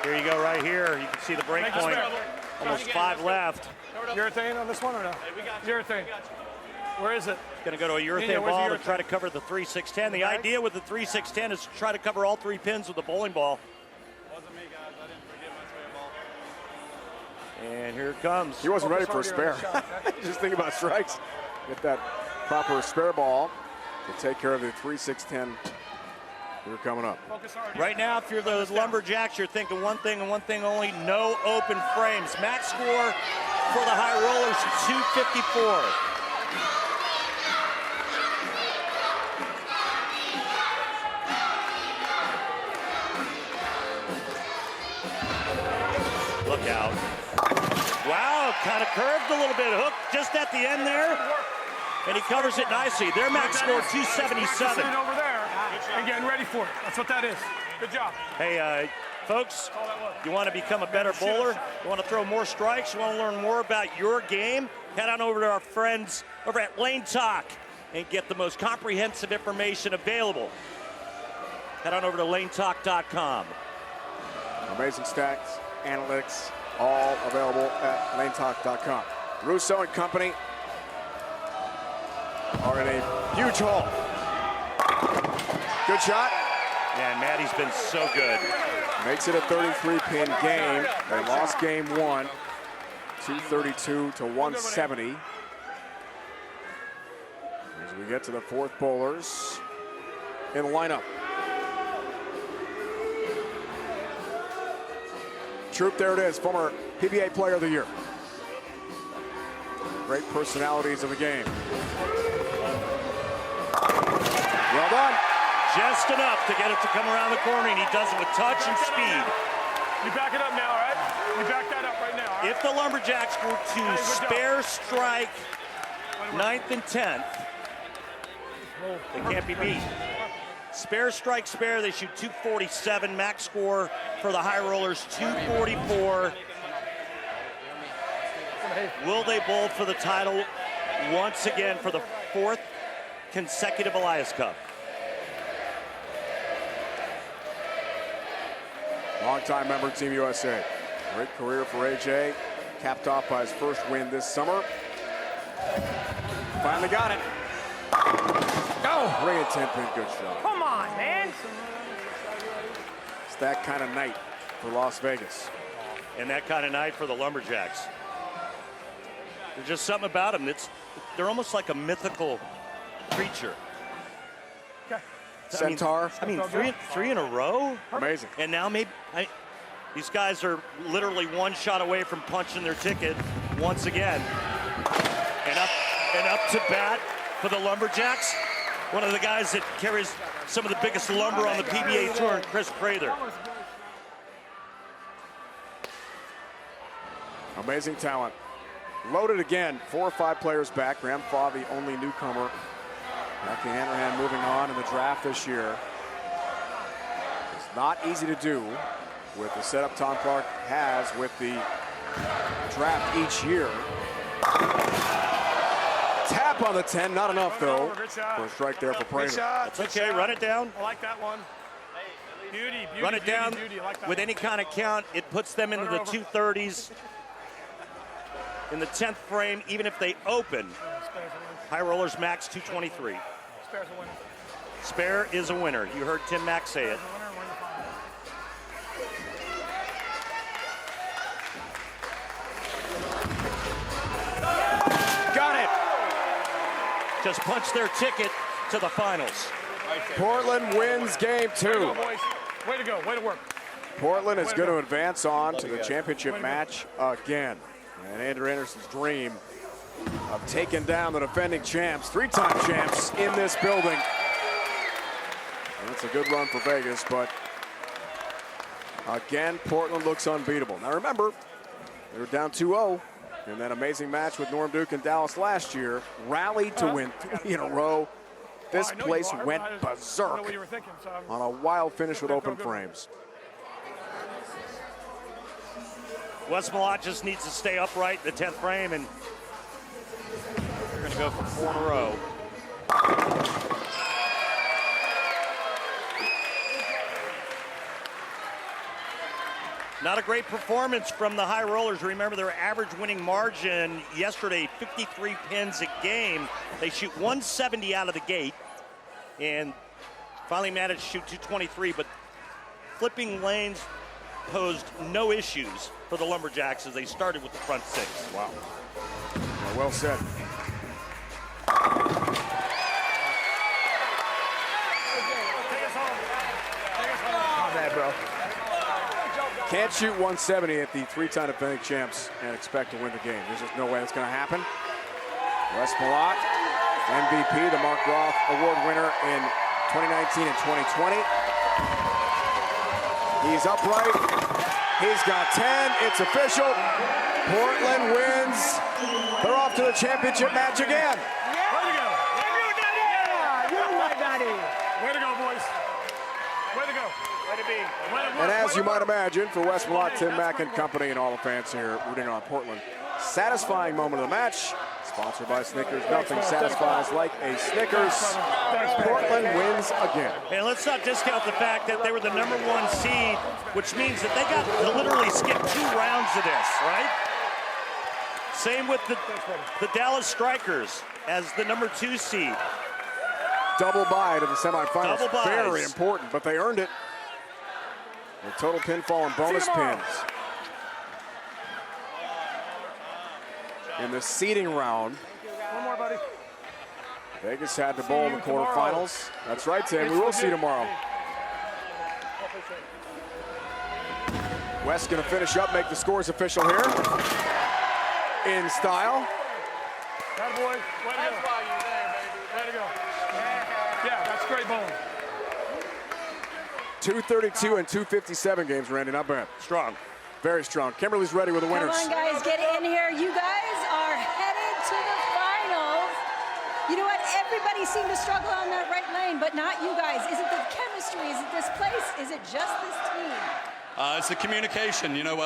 Here you go, right here. You can see the break point. Almost 5 left. Urethane on this one or no? Urethane. Where is it? Going to go to a urethane ball to try to cover the 3-6-10. The idea with the 3-6-10 is to try to cover all 3 pins with a bowling ball. Wasn't me, guys. I didn't forget my spare ball. And here it comes. He wasn't ready for a spare. Just think about strikes. Get that proper spare ball to take care of the 3-6-10. We're coming up. Right now, if you're the Lumberjacks, you're thinking one thing and one thing only: no open frames. Max score for the high rollers, 254. Look out. Wow, kind of curved a little bit. Hook just at the end there. And he covers it nicely. Their max score, 277. Over there and getting ready for it. That's what that is. Good job. Hey, folks, you want to become a better bowler? You want to throw more strikes? You want to learn more about your game? Head on over to our friends over at Lane Talk and get the most comprehensive information available. Head on over to lanetalk.com. Amazing stats, analytics, all available at lanetalk.com. Russo and company are in a huge hole. Good shot. Yeah, Maddie's been so good. Makes it a 33-pin game. They lost game 1, 232 to 170. As we get to the 4th bowlers in the lineup. Troop, there it is, former PBA Player of the Year. Great personalities of the game. Well done. Just enough to get it to come around the corner, and he does it with touch and speed. You back it up now, all right? You back that up right now, all right? If the Lumberjacks were to spare strike 9th and 10th, they can't be beat. Spare strike spare, they shoot 247. Max score for the high rollers, 244. Will they bowl for the title once again for the 4th consecutive Elias Cup? Longtime member, Team USA. Great career for AJ. Capped off by his first win this summer. Finally got it. Go! Bring it 10-pin, good shot. Come on, man. It's that kind of night for Las Vegas. And that kind of night for the Lumberjacks. There's just something about them. They're almost like a mythical creature. Centaur. I mean, three in a row? Amazing. And now these guys are literally one shot away from punching their ticket once again. And up to bat for the Lumberjacks. One of the guys that carries some of the biggest lumber on the PBA Tour, Chris Prather. Amazing talent. Loaded again, 4 or 5 players back. Graham Faw, the only newcomer. Jackie Hanrahan moving on in the draft this year. It's not easy to do with the setup Tom Clark has with the draft each year. Tap on the 10, not enough though. For a strike there for Prater. That's okay, run it down. I like that one. Beauty, Run it down like with any kind of count. It puts them into the 230s. In the 10th frame, even if they open, high rollers max 223. Spare's a winner. Spare is a winner. You heard Tim Mack say it. Got it. Just punched their ticket to the finals. Portland wins game 2. Way to go, boys. Way to go. Way to work. Portland is going to advance on to the championship match again. And Andrew Anderson's dream of taking down the defending champs, 3-time champs in this building. And it's a good run for Vegas, but again, Portland looks unbeatable. Now remember, they were down 2-0 in that amazing match with Norm Duke and Dallas last year, rallied to win 3 in a row. This place went berserk on a wild finish with open frames. Wes Malott just needs to stay upright in the 10th frame, and they're going to go for 4 in a row. Not a great performance from the high rollers. Remember their average winning margin yesterday, 53 pins a game. They shoot 170 out of the gate and finally managed to shoot 223, but flipping lanes posed no issues for the Lumberjacks as they started with the front 6. Wow. Well said. Not bad, bro. Can't shoot 170 at the 3-time defending champs and expect to win the game. There's just no way that's going to happen. Wes Malott, MVP, the Mark Roth Award winner in 2019 and 2020. He's upright. He's got 10. It's official. Portland wins. They're off to the championship match again. Way to go. Way to go, boys. Way to go. Way to be. And as you might imagine, for Wes Malott, Tim Mack and company, and all the fans here rooting on Portland, satisfying moment of the match. Sponsored by Snickers. Nothing satisfies like a Snickers. Portland wins again. And let's not discount the fact that they were the #1 seed, which means that they got to literally skip 2 rounds of this, right? Same with the Dallas Strikers as the #2 seed. Double bye to the semifinals. Double buys. Very important, but they earned it. The total pinfall and bonus pins. In the seeding round, One more, buddy. Vegas had to bowl in the quarterfinals. That's right, Tim. We will see tomorrow. Wes going to finish up, make the scores official here. In style. That boy. Way to go. That's why you're there, baby. Way to go. Yeah, that's great bowling. 232 and 257 games, Randy. Not bad. Strong. Very strong. Kimberly's ready with the winners. Come on, guys, get in here. You guys are headed to the finals. You know what? Everybody seemed to struggle on that right lane, but not you guys. Is it the chemistry? Is it this place? Is it just this team? It's the communication. You know,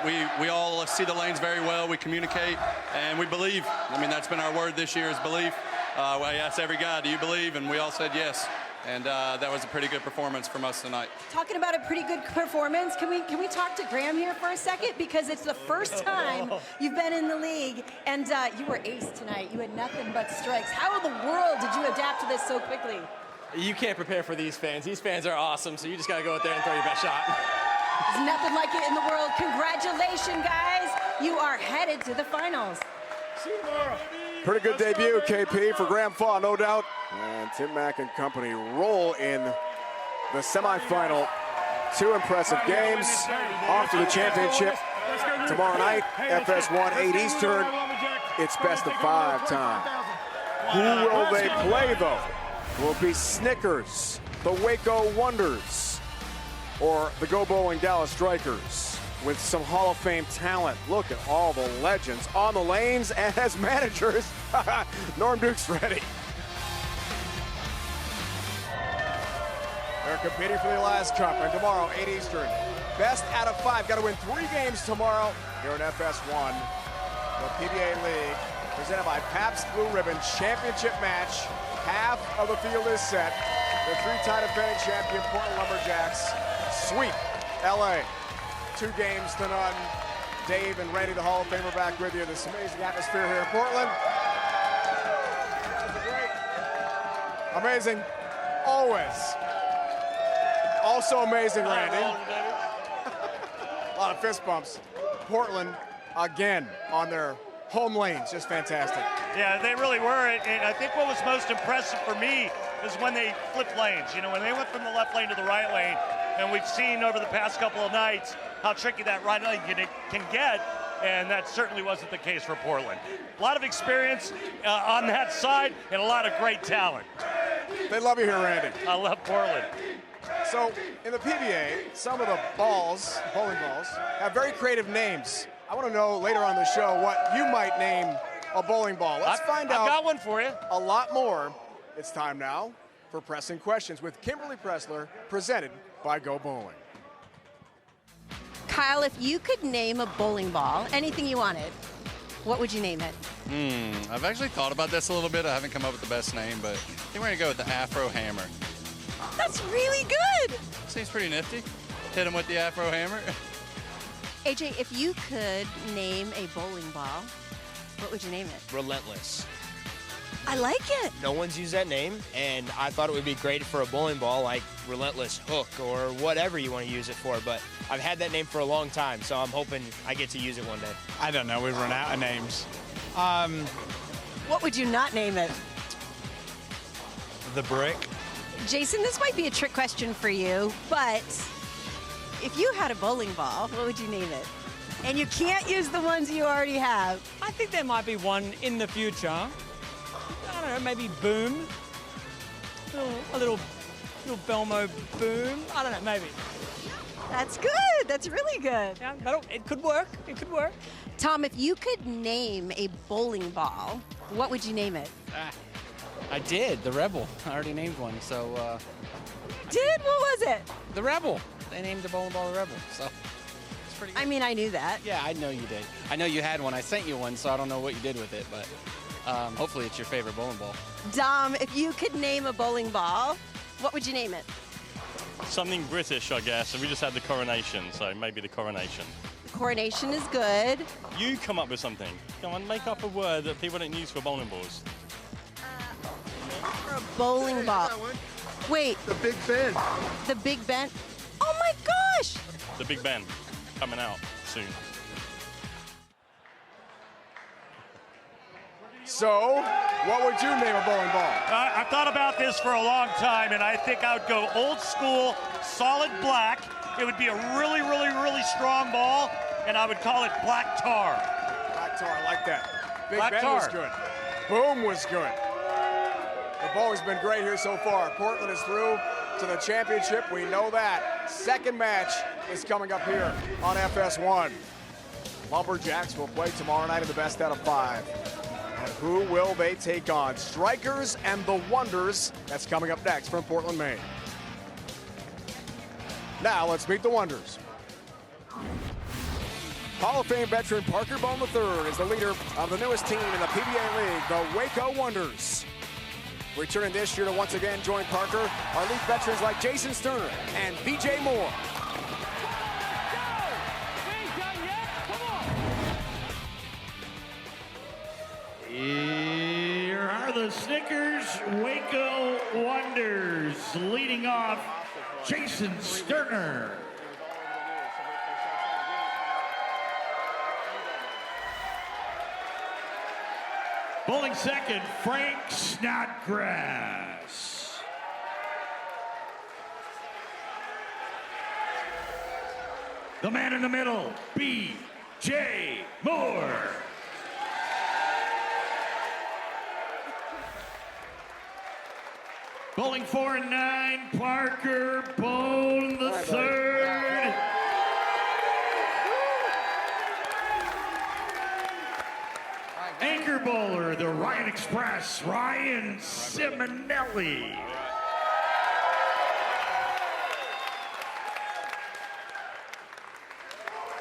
we all see the lanes very well. We communicate, and we believe. I mean, that's been our word this year is belief. I asked every guy, do you believe? And we all said yes. And that was a pretty good performance from us tonight. Talking about a pretty good performance, can we talk to Graham here for a second? Because it's the first time you've been in the league, and you were ace tonight. You had nothing but strikes. How in the world did you adapt to this so quickly? You can't prepare for these fans. These fans are awesome, so you just got to go out there and throw your best shot. There's nothing like it in the world. Congratulations, guys. You are headed to the finals. See you tomorrow. Pretty good debut, KP, for Graham Faw, no doubt. And Tim Mack and company roll in the semifinal. 2 impressive games. Off to the championship tomorrow night. FS1, 8 Eastern. It's best of 5 time. Who will they play, though? Will it be Snickers, the Waco Wonders, or the Go Bowling Dallas Strikers? With some Hall of Fame talent. Look at all the legends on the lanes and as managers. Norm Duke's ready. They're competing for the Elias Cup, and tomorrow, 8 Eastern. Best out of 5. Got to win 3 games tomorrow here in FS1, the PBA League, presented by Pabst Blue Ribbon Championship match. Half of the field is set. The 3-time defending champion Portland Lumberjacks sweep LA. 2 games to none. Dave and Randy, the Hall of Famer, back with you. This amazing atmosphere here in Portland. Amazing. Always. Also amazing, Randy. A lot of fist bumps. Portland, again, on their home lanes. Just fantastic. Yeah, they really were. And I think what was most impressive for me is when they flipped lanes. You know, when they went from the left lane to the right lane, and we've seen over the past couple of nights how tricky that right lane can get, and that certainly wasn't the case for Portland. A lot of experience on that side and a lot of great talent. They love you here, Randy. I love Portland. So, in the PBA, some of the balls, bowling balls, have very creative names. I want to know later on the show what you might name a bowling ball. Let's find out. I've got one for you. A lot more. It's time now for Pressing Questions with Kimberly Pressler, presented by Go Bowling. Kyle, if you could name a bowling ball, anything you wanted, what would you name it? I've actually thought about this a little bit. I haven't come up with the best name, but I think we're going to go with the Afro Hammer. That's really good. Seems pretty nifty. Hit him with the Afro Hammer. AJ, if you could name a bowling ball, what would you name it? Relentless. I like it. No one's used that name, and I thought it would be great for a bowling ball like Relentless Hook or whatever you want to use it for, but I've had that name for a long time, so I'm hoping I get to use it one day. I don't know. We've run out of names. What would you not name it? The Brick. Jason, this might be a trick question for you, but if you had a bowling ball, what would you name it? And you can't use the ones you already have. I think there might be one in the future. I don't know, maybe Boom. A little Belmo Boom. I don't know, maybe. That's good. That's really good. Yeah, it could work. It could work. Tom, if you could name a bowling ball, what would you name it? I did, the Rebel. I already named one, so. What was it? The Rebel. They named the bowling ball the Rebel, so it's pretty good. I mean, I knew that. Yeah, I know you did. I know you had one. I sent you one, so I don't know what you did with it, but hopefully it's your favorite bowling ball. Dom, if you could name a bowling ball, what would you name it? Something British, I guess. And we just had the Coronation, so maybe the Coronation. The Coronation is good. You come up with something. Come on, make up a word that people don't use for bowling balls. For a bowling ball. Wait. The Big Ben. The Big Ben? Oh my gosh! The Big Ben, coming out soon. So, what would you name a bowling ball? I've thought about this for a long time, and I think I would go old school, solid black. It would be a really, really, really strong ball, and I would call it Black Tar. Black Tar, I like that. Big Black Ben Tar. was good. Boom was good. The ball has been great here so far. Portland is through to the championship. We know that. Second match is coming up here on FS1. Lumberjacks will play tomorrow night in the best out of 5. And who will they take on? Strikers and the Wonders. That's coming up next from Portland, Maine. Now let's meet the Wonders. Hall of Fame veteran Parker Bone III is the leader of the newest team in the PBA League, the Waco Wonders. Returning this year to once again join Parker are league veterans like Jason Sterner and BJ Moore. Here are the Snickers Waco Wonders, leading off Jason Sterner. Bowling second, Frank Snodgrass. The man in the middle, B.J. Moore. Bowling 4 and 9, Parker Bone the third. Anchor bowler, the Ryan Express, Ryan Simonelli.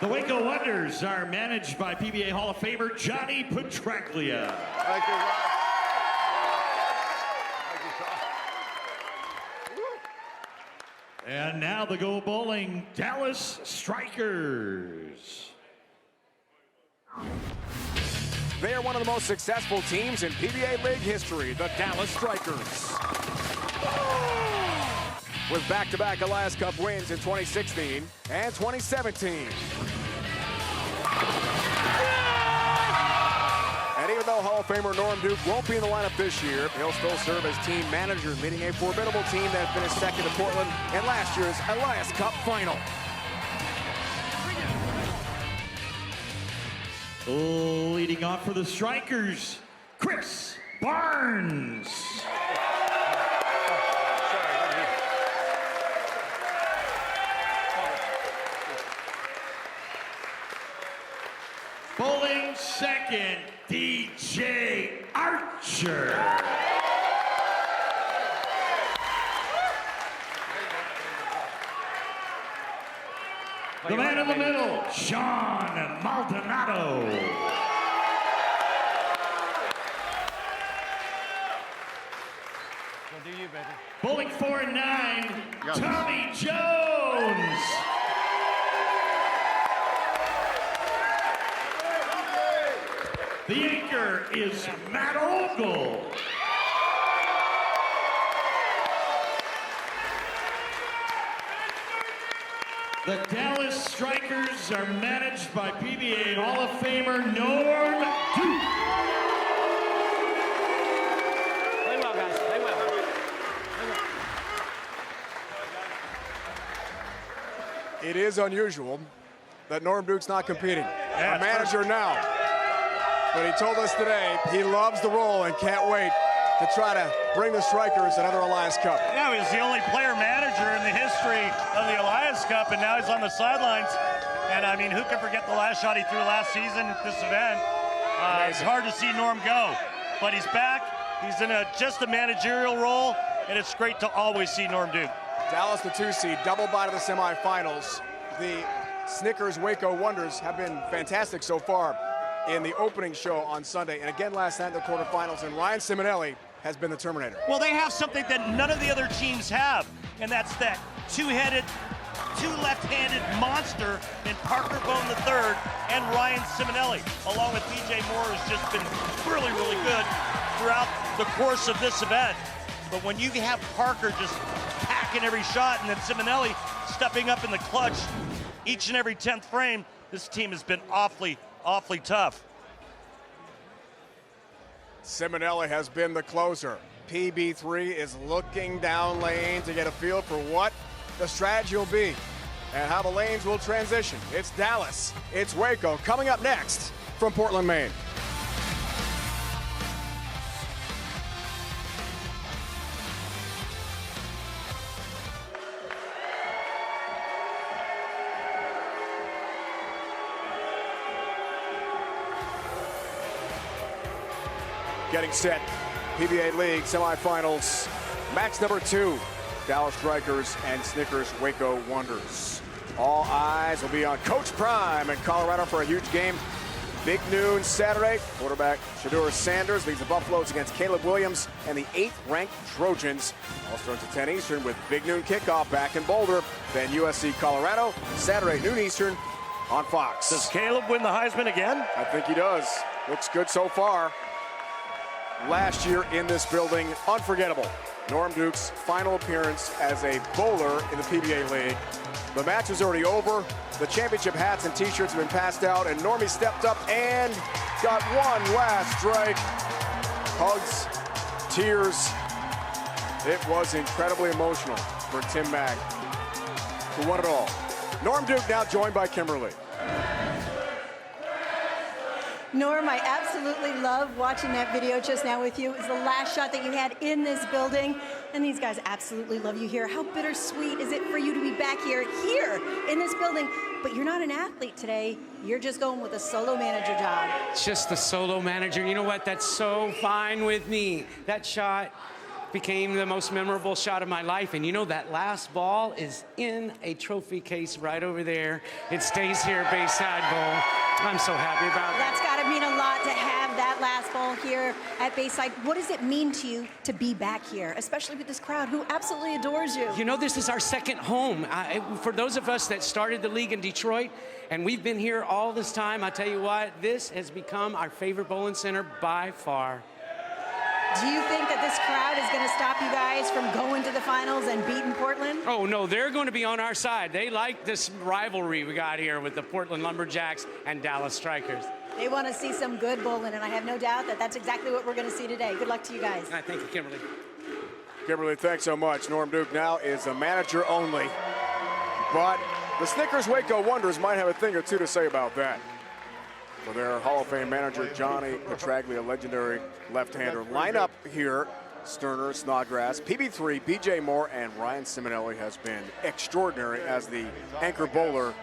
The Waco Wonders are managed by PBA Hall of Famer Johnny Petraglia. Thank you, Ryan. And now the Go Bowling Dallas Strikers. They are one of the most successful teams in PBA League history, the Dallas Strikers. with back-to-back Elias Cup wins in 2016 and 2017. And even though Hall of Famer Norm Duke won't be in the lineup this year, he'll still serve as team manager, leading a formidable team that finished second to Portland in last year's Elias Cup final. Leading off for the Strikers, Chris Barnes. Bowling second, DJ Archer. The man in the middle, Sean Maldonado. Do you, baby? Bowling 4 and 9, Tommy Jones. The anchor is Matt Ogle. The Dallas Strikers are managed by PBA Hall of Famer Norm Duke. Play well, guys. Play well. It is unusual that Norm Duke's not competing. Yeah, a manager now. But he told us today he loves the role and can't wait to try to bring the Strikers another Elias Cup. Yeah, he was the only player manager in the history of the Elias Cup, and now he's on the sidelines. And I mean, who can forget the last shot he threw last season at this event? It's hard to see Norm go, but he's back. He's in just a managerial role, and it's great to always see Norm Duke. Dallas, the 2 seed, double bye to the semifinals. The Snickers Waco Wonders have been fantastic so far in the opening show on Sunday, and again last night in the quarterfinals, and Ryan Simonelli has been the Terminator. Well, they have something that none of the other teams have, and that's that two-headed, two left-handed monster in Parker Bone III and Ryan Simonelli, along with DJ Moore, who's just been really, really good throughout the course of this event. But when you have Parker just packing every shot and then Simonelli stepping up in the clutch each and every 10th frame, this team has been awfully tough. Simonelli has been the closer. PB3 is looking down lane to get a feel for what the strategy will be and how the lanes will transition. It's Dallas, it's Waco, coming up next from Portland, Maine. Getting set, PBA League semifinals, match number 2, Dallas Strikers and Snickers Waco Wonders. All eyes will be on Coach Prime in Colorado for a huge game. Big noon Saturday, quarterback Shedeur Sanders leads the Buffaloes against Caleb Williams and the 8th-ranked Trojans. All starts at 10 Eastern with big noon kickoff back in Boulder, then USC Colorado, Saturday noon Eastern on Fox. Does Caleb win the Heisman again? I think he does. Looks good so far. Last year in this building, unforgettable. Norm Duke's final appearance as a bowler in the PBA League. The match is already over. The championship hats and t-shirts have been passed out, and Normie stepped up and got one last strike. Hugs, tears. It was incredibly emotional for Tim Mack, who won it all. Norm Duke now joined by Kimberly. Norm, I absolutely love watching that video just now with you. It's the last shot that you had in this building, and these guys absolutely love you here. How bittersweet is it for you to be back here in this building? But you're not an athlete today. You're just going with a solo manager job. Just a solo manager. You know what? That's so fine with me. That shot became the most memorable shot of my life. And you know, that last ball is in a trophy case right over there. It stays here at Bayside Bowl. I'm so happy about that. That's got to mean a lot to have that last ball here at Bayside. What does it mean to you to be back here, especially with this crowd who absolutely adores you? You know, this is our second home. For those of us that started the league in Detroit, and we've been here all this time, I tell you what, this has become our favorite bowling center by far. Do you think that this crowd is going to stop you guys from going to the finals and beating Portland? Oh, no, they're going to be on our side. They like this rivalry we got here with the Portland Lumberjacks and Dallas Strikers. They want to see some good bowling, and I have no doubt that that's exactly what we're going to see today. Good luck to you guys. Thank you, Kimberly. Kimberly, thanks so much. Norm Duke now is a manager only. But the Snickers Waco Wonders might have a thing or two to say about that. For their Hall of Fame manager, Johnny Petraglia, legendary left-hander. Lineup here, Sterner, Snodgrass, PB3, BJ Moore, and Ryan Simonelli has been extraordinary as the anchor bowler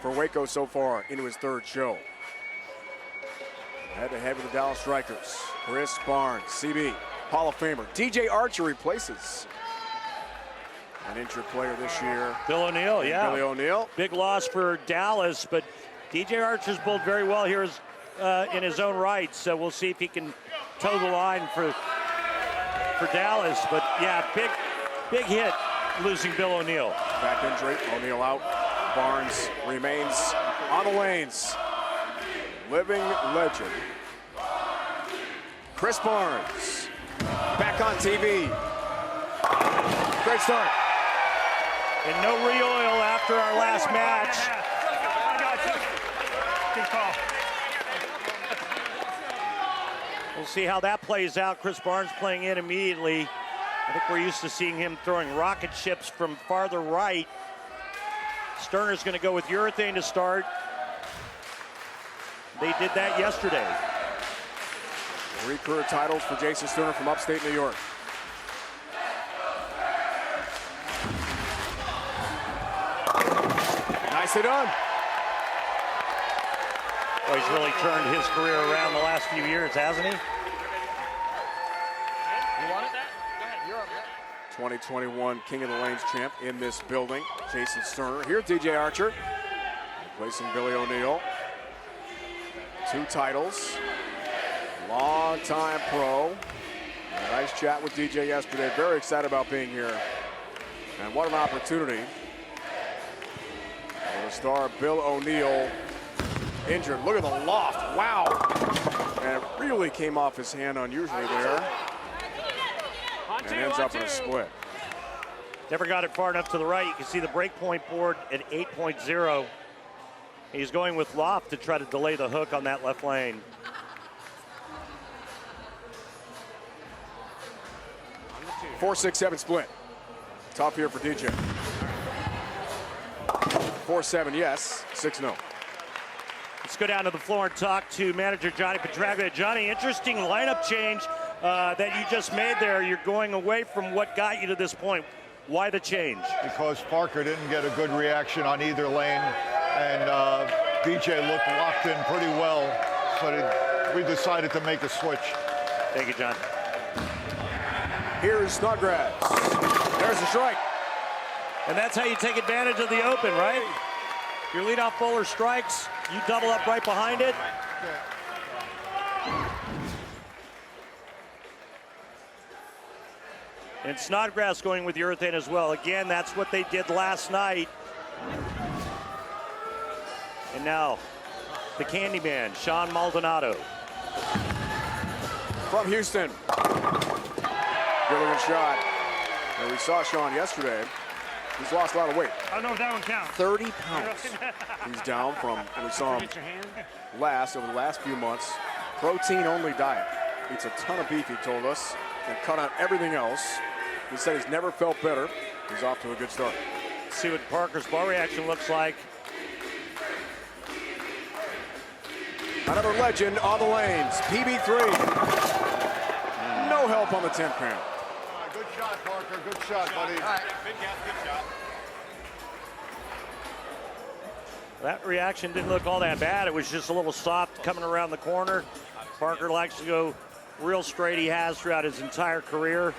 for Waco so far into his third show. Head-to-head with the Dallas Strikers. Chris Barnes, CB, Hall of Famer. DJ Archer replaces an injured player this year. Bill O'Neill, yeah. Billy O'Neill. Big loss for Dallas, but DJ Archer's bowled very well here in his own right, so we'll see if he can toe the line for Dallas. But yeah, big hit losing Bill O'Neill. Back injury, O'Neill out. Barnes remains on the lanes. Living legend. Chris Barnes back on TV. Great start. And no re-oil after our last match. I got you. Good call. We'll see how that plays out. Chris Barnes playing in immediately. I think we're used to seeing him throwing rocket ships from farther right. Sterner's going to go with urethane to start. They did that yesterday. 3 career titles for Jason Sterner from upstate New York. Nicely done. Well, he's really turned his career around the last few years, hasn't he? You wanted that? Go ahead. You're up. 2021 King of the Lanes champ in this building. Jason Sterner. Here's DJ Archer, replacing Billy O'Neill. 2 titles. Long-time pro. A nice chat with DJ yesterday. Very excited about being here. And what an opportunity. For the star Bill O'Neill injured. Look at the loft. Wow. And it really came off his hand unusually there. And ends up in a split. Never got it far enough to the right. You can see the breakpoint board at 8.0. He's going with loft to try to delay the hook on that left lane. – 4-6-7 split. Tough here for DJ. 4-7, yes. 6-0. Let's go down to the floor and talk to manager Johnny Petraglia. Johnny, interesting lineup change that you just made there. You're going away from what got you to this point. Why the change? Because Parker didn't get a good reaction on either lane, and DJ looked locked in pretty well, so we decided to make a switch. Thank you, John. Here's Snodgrass. There's the strike. And that's how you take advantage of the open, right? Your leadoff bowler strikes, you double up right behind it. And Snodgrass going with urethane as well. Again, that's what they did last night. And now, the Candyman, Sean Maldonado. From Houston. Brilliant shot. And we saw Sean yesterday. He's lost a lot of weight. I don't know if that one counts. 30 pounds. He's down from, and we saw him over the last few months. Protein-only diet. Eats a ton of beef, he told us, and cut out everything else. He said he's never felt better. He's off to a good start. Let's see what Parker's ball reaction looks like. Another legend on the lanes. PB3. No help on the 10th pan. Good shot, Parker. Good shot, buddy. All right. Good shot. That reaction didn't look all that bad. It was just a little soft coming around the corner. Parker likes to go real straight. He has throughout his entire career.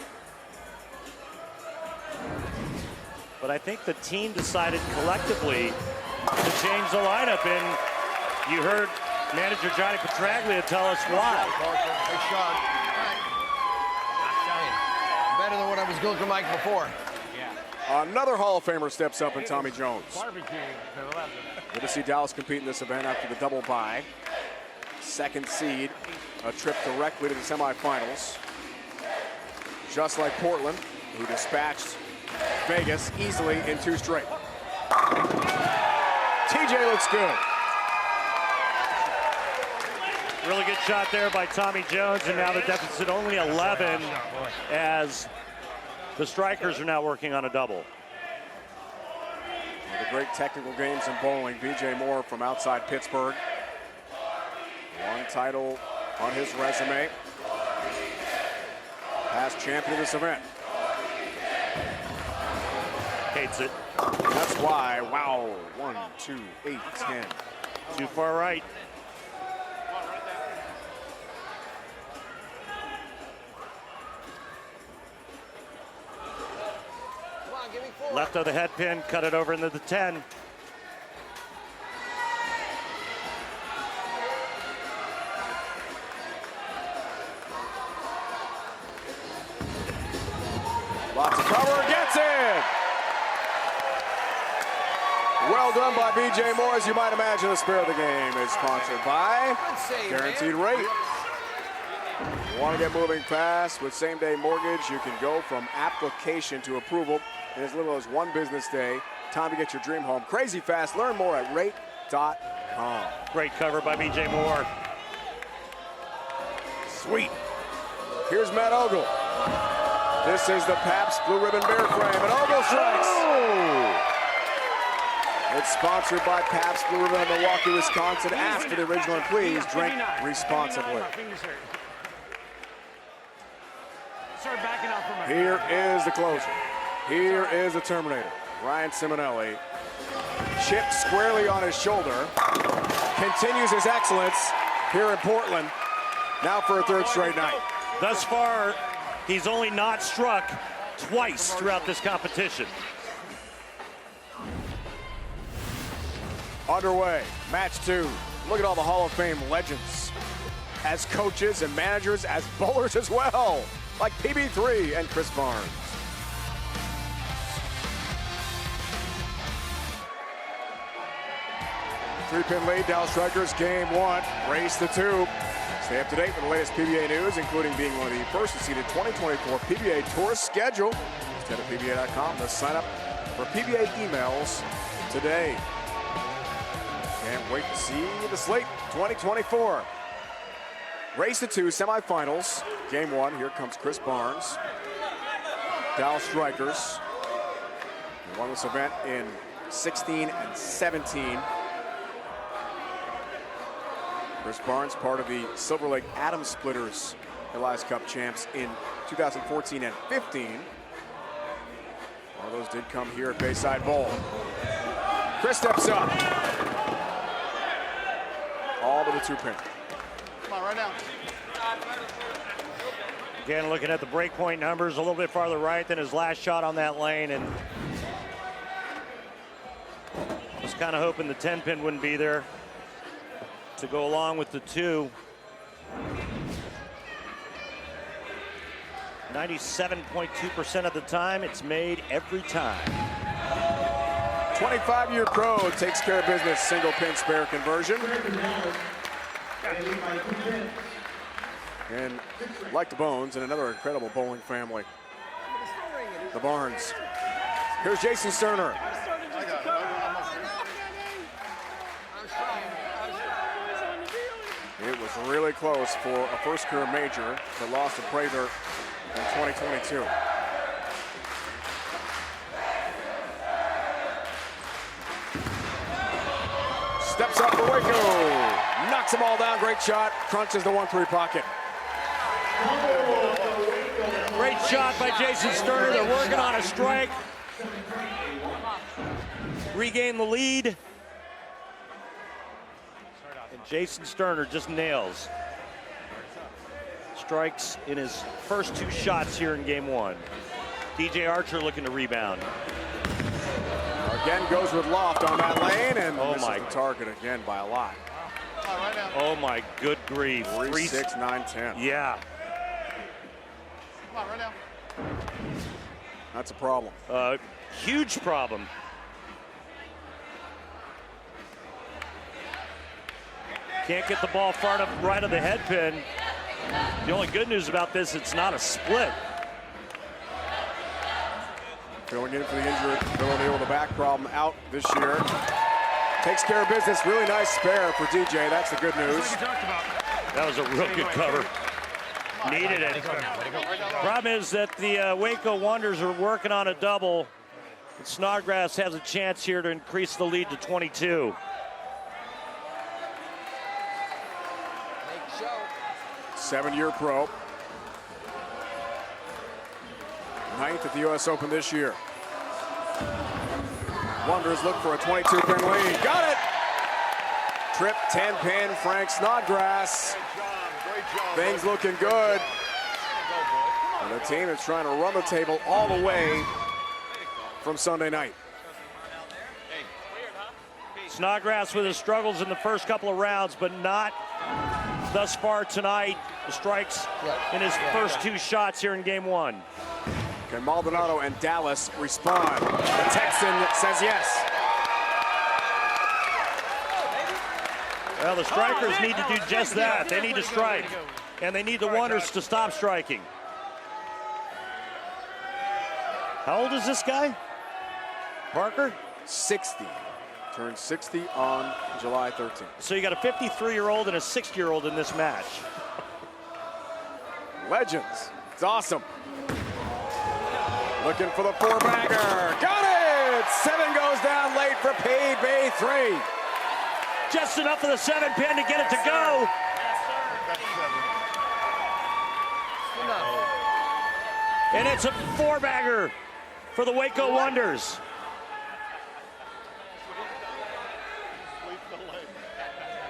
But I think the team decided collectively to change the lineup, and you heard manager Johnny Petraglia tell us why. Good shot. Better than what I was going through Mike before. Another Hall of Famer steps up in Tommy Jones. Good to see Dallas compete in this event after the double bye. Second seed, a trip directly to the semifinals. just like Portland, who dispatched Vegas easily in 2 straight. TJ looks good. Really good shot there by Tommy Jones, and now the deficit only 11 as the strikers are now working on a double. One of the great technical games in bowling. BJ Moore from outside Pittsburgh. 1 title on his resume. Past champion of this event. Hates it. That's why, wow, 1, 2, 8, 10. Too far right. Left of the head pin, cut it over into the 10. Lots of cover, gets it! Well done by BJ Moore. As you might imagine, the spirit of the game is sponsored by Guaranteed Rate. You want to get moving fast with same-day mortgage, you can go from application to approval in as little as 1 business day. Time to get your dream home crazy fast. Learn more at rate.com. Great cover by BJ Moore. Sweet. Here's Matt Ogle. This is the Pabst Blue Ribbon Beer Frame, and Ogle strikes. Oh. It's sponsored by Pabst Blue Ribbon of Milwaukee, Wisconsin. Ask for the original and please drink responsibly. Here is the closer. Here is the Terminator. Ryan Simonelli. Chipped squarely on his shoulder. Continues his excellence here in Portland. Now for a 3rd straight night. Thus far, he's only not struck twice throughout this competition. Underway, match 2. Look at all the Hall of Fame legends as coaches and managers, as bowlers as well, like PB3 and Chris Barnes. Three-pin lead, Dallas Strikers, game 1, race to 2. Stay up to date with the latest PBA news, including being one of the first to see the 2024 PBA Tour schedule. Just head to PBA.com to sign up for PBA emails today. Can't wait to see the slate 2024. Race to 2 semifinals. Game 1, here comes Chris Barnes. Dallas Strikers. They won this event in 16 and 17. Chris Barnes, part of the Silver Lake Atom Splitters Elias Cup champs in 2014 and 15. All those did come here at Bayside Bowl. Chris steps up. All to the 2-pin. Come on, right now. Again, looking at the breakpoint numbers, a little bit farther right than his last shot on that lane, and was kind of hoping the 10-pin wouldn't be there to go along with the 2. 97.2% of the time, it's made every time. 25-year pro takes care of business, single pin spare conversion. And like the Bones and another incredible bowling family, the Barnes. Here's Jason Sterner. It was really close for a first career major that lost to Prather in 2022. Steps up for Waco. Knocks them all down. Great shot. Crunches the 1-3 pocket. Great shot by Jason Sterner. They're working on a strike. Regain the lead. And Jason Sterner just nails. Strikes in his first 2 shots here in game 1. DJ Archer looking to rebound. Again goes with loft on that lane, and misses the target again by a lot. Oh my good grief. 3, 6, 9, 10. Yeah. Come on, right now. That's a problem. Huge problem. Can't get the ball far enough right of the head pin. The only good news about this, it's not a split. Filling in for the injured Villanelle with a back problem out this year. Takes care of business. Really nice spare for DJ. That's the good news. That was a real good cover. Needed it. Problem is that the Waco Wonders are working on a double. And Snodgrass has a chance here to increase the lead to 22. Seven-year pro. Ninth at the U.S. Open this year. Wonders look for a 22-pin lead. Got it! Trip 10-pin, Frank Snodgrass. Things looking good. And the team is trying to run the table all the way from Sunday night. Snodgrass with his struggles in the first couple of rounds, but not thus far tonight. The strikes in his first two shots here in game one. Okay, Maldonado and Dallas respond. The Texan says yes. Well, the strikers need to do just that. They need to strike, and they need the Wonders to stop striking. How old is this guy? Parker? 60. Turned 60 on July 13th. So you got a 53-year-old and a 60-year-old in this match. Legends. It's awesome. Looking for the four-bagger. Got it! 7 goes down late for PBA 3. Just enough for the 7-pin to get it to go. And it's a four-bagger for the Waco Wonders.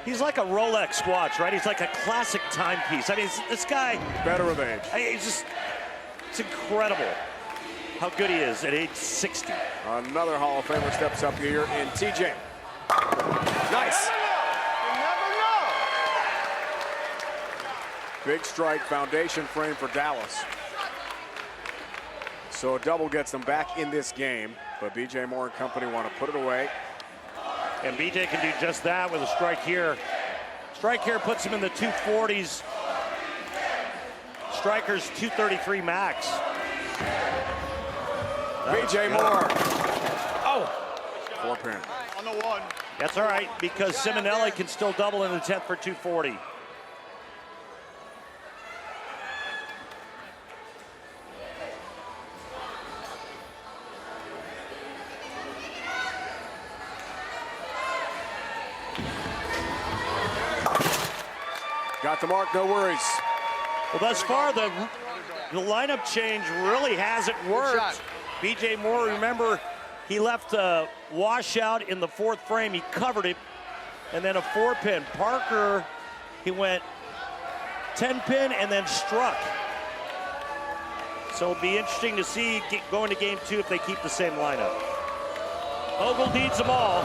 He's like a Rolex watch, right? He's like a classic timepiece. I mean, this guy... Better of age. It's incredible how good he is at age 60. Another Hall of Famer steps up here in TJ. Nice. Big strike, foundation frame for Dallas. So a double gets them back in this game, but BJ Moore and company want to put it away. And BJ can do just that with a strike here. Strike here puts him in the 240s. Striker's 233 max. BJ Moore. Oh! 4-pin. On the one. That's all right, because Simonelli can still double in the 10th for 240. Got the mark, no worries. Well, thus far, the lineup change really hasn't worked. BJ Moore, remember, he left a washout in the 4th frame. He covered it, and then a 4-pin. Parker, he went 10-pin and then struck. So it'll be interesting to see going to game 2 if they keep the same lineup. Ogle needs them all.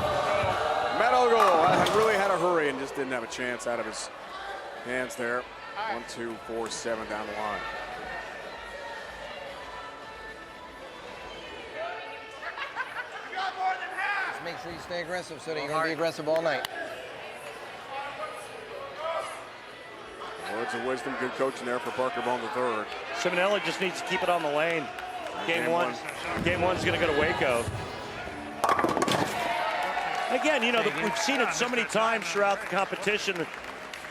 Matt Ogle really had a hurry and just didn't have a chance out of his hands there. 1, 2, 4, 7 down the line. Just make sure you stay aggressive so that you're going to be aggressive all night. Words of wisdom, good coaching there for Parker Bone III. Simonelli just needs to keep it on the lane. Game one's going to go to Waco. Again, you know, we've seen it so many times throughout the competition.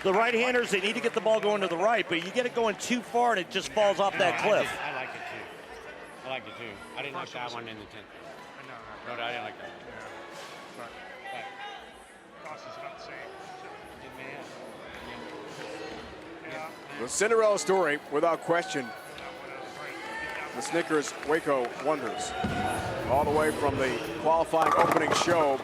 The right-handers, they need to get the ball going to the right, but you get it going too far and it just falls off that cliff. I like it too. I like it too. I didn't like that one in the 10th. No, I didn't like that. The Cinderella story, without question, the Snickers Waco Wonders. All the way from the qualifying opening show.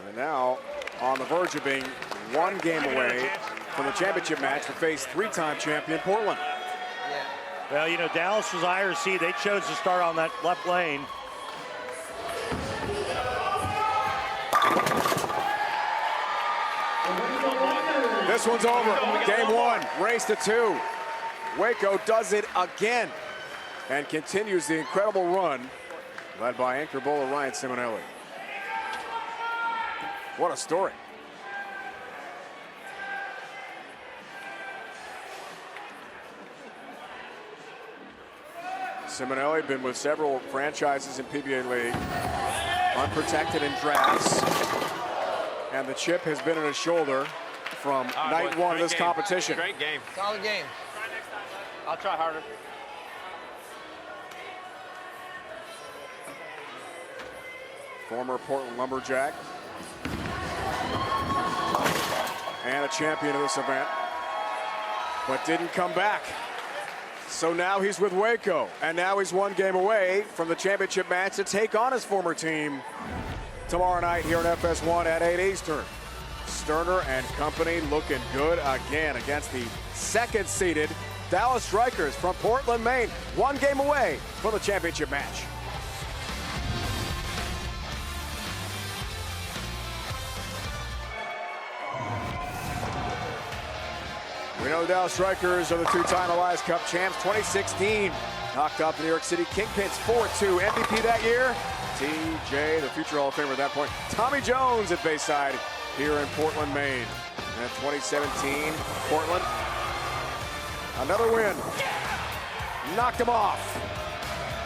And now on the verge of being 1 game away from the championship match to face 3-time champion Portland. Well, you know, Dallas was IRC. They chose to start on that left lane. This one's over. Game 1, race to 2. Waco does it again and continues the incredible run led by anchor bowler Ryan Simonelli. What a story. Simonelli been with several franchises in PBA League, unprotected in drafts, and the chip has been on his shoulder from night one of this competition. Great game. Solid game. I'll try harder. Former Portland Lumberjack and a champion of this event, but didn't come back. So now he's with Waco, and now he's one game away from the championship match to take on his former team tomorrow night here in FS1 at 8 Eastern. Sterner and company looking good again against the second-seeded Dallas Strikers from Portland, Maine. One game away from the championship match. We know the Dallas Strikers are the two-time Elias Cup champs. 2016 knocked out the New York City Kingpins 4-2. MVP that year, TJ, the future Hall of Famer at that point. Tommy Jones at Bayside here in Portland, Maine. And 2017, Portland, another win. Knocked them off.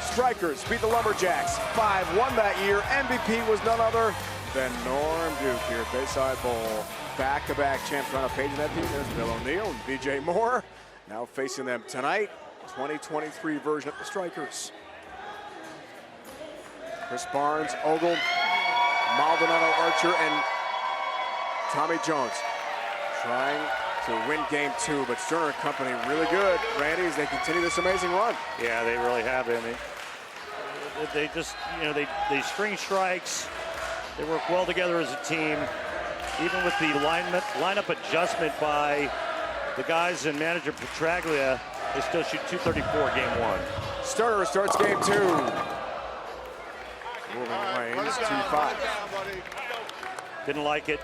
Strikers beat the Lumberjacks 5-1 that year. MVP was none other than Norm Duke here at Bayside Bowl. Back-to-back champs on a page in that team. There's Bill O'Neill and BJ Moore. Now facing them tonight, 2023 version of the Strikers. Chris Barnes, Ogle, Maldonado, Archer, and Tommy Jones trying to win game two, but Sterner and company really good, Randy, as they continue this amazing run. Yeah, they really have been. They just, you know, they string strikes. They work well together as a team. Even with the lineup adjustment by the guys and manager Petraglia, they still shoot 234 game one. Sterner starts game two. Moving lanes, 2-5. Didn't like it,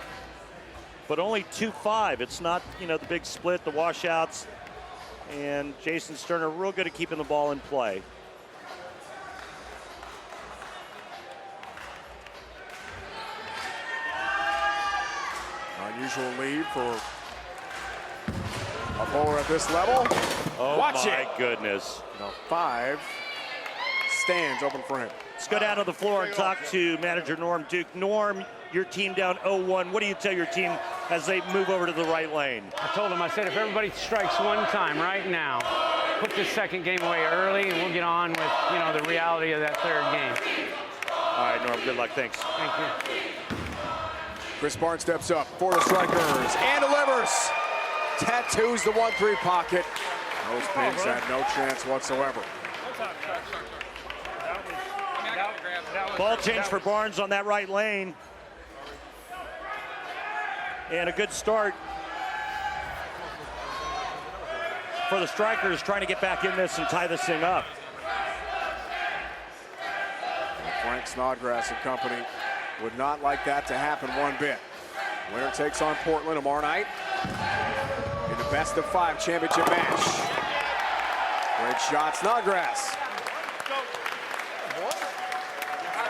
but only 2-5. It's not, you know, the big split, the washouts, and Jason Sterner real good at keeping the ball in play. Unusual lead for a bowler at this level. Oh, watch my it. goodness. Now 5 stands open for him. Let's go down to the floor and talk to manager Norm Duke. Norm, your team down 0-1. What do you tell your team as they move over to the right lane? I told him, I said, if everybody strikes one time right now, put this second game away early, and we'll get on with, you know, the reality of that third game. All right, Norm, good luck. Thanks. Thank you. Chris Barnes steps up for the Strikers and delivers. Tattoos the 1-3 pocket. Those pigs had no chance whatsoever. Ball change for Barnes on that right lane. And a good start for the Strikers trying to get back in this and tie this thing up. Frank Snodgrass and company would not like that to happen one bit. Winner takes on Portland tomorrow night in the best-of-5 championship match. Great shot, Snodgrass.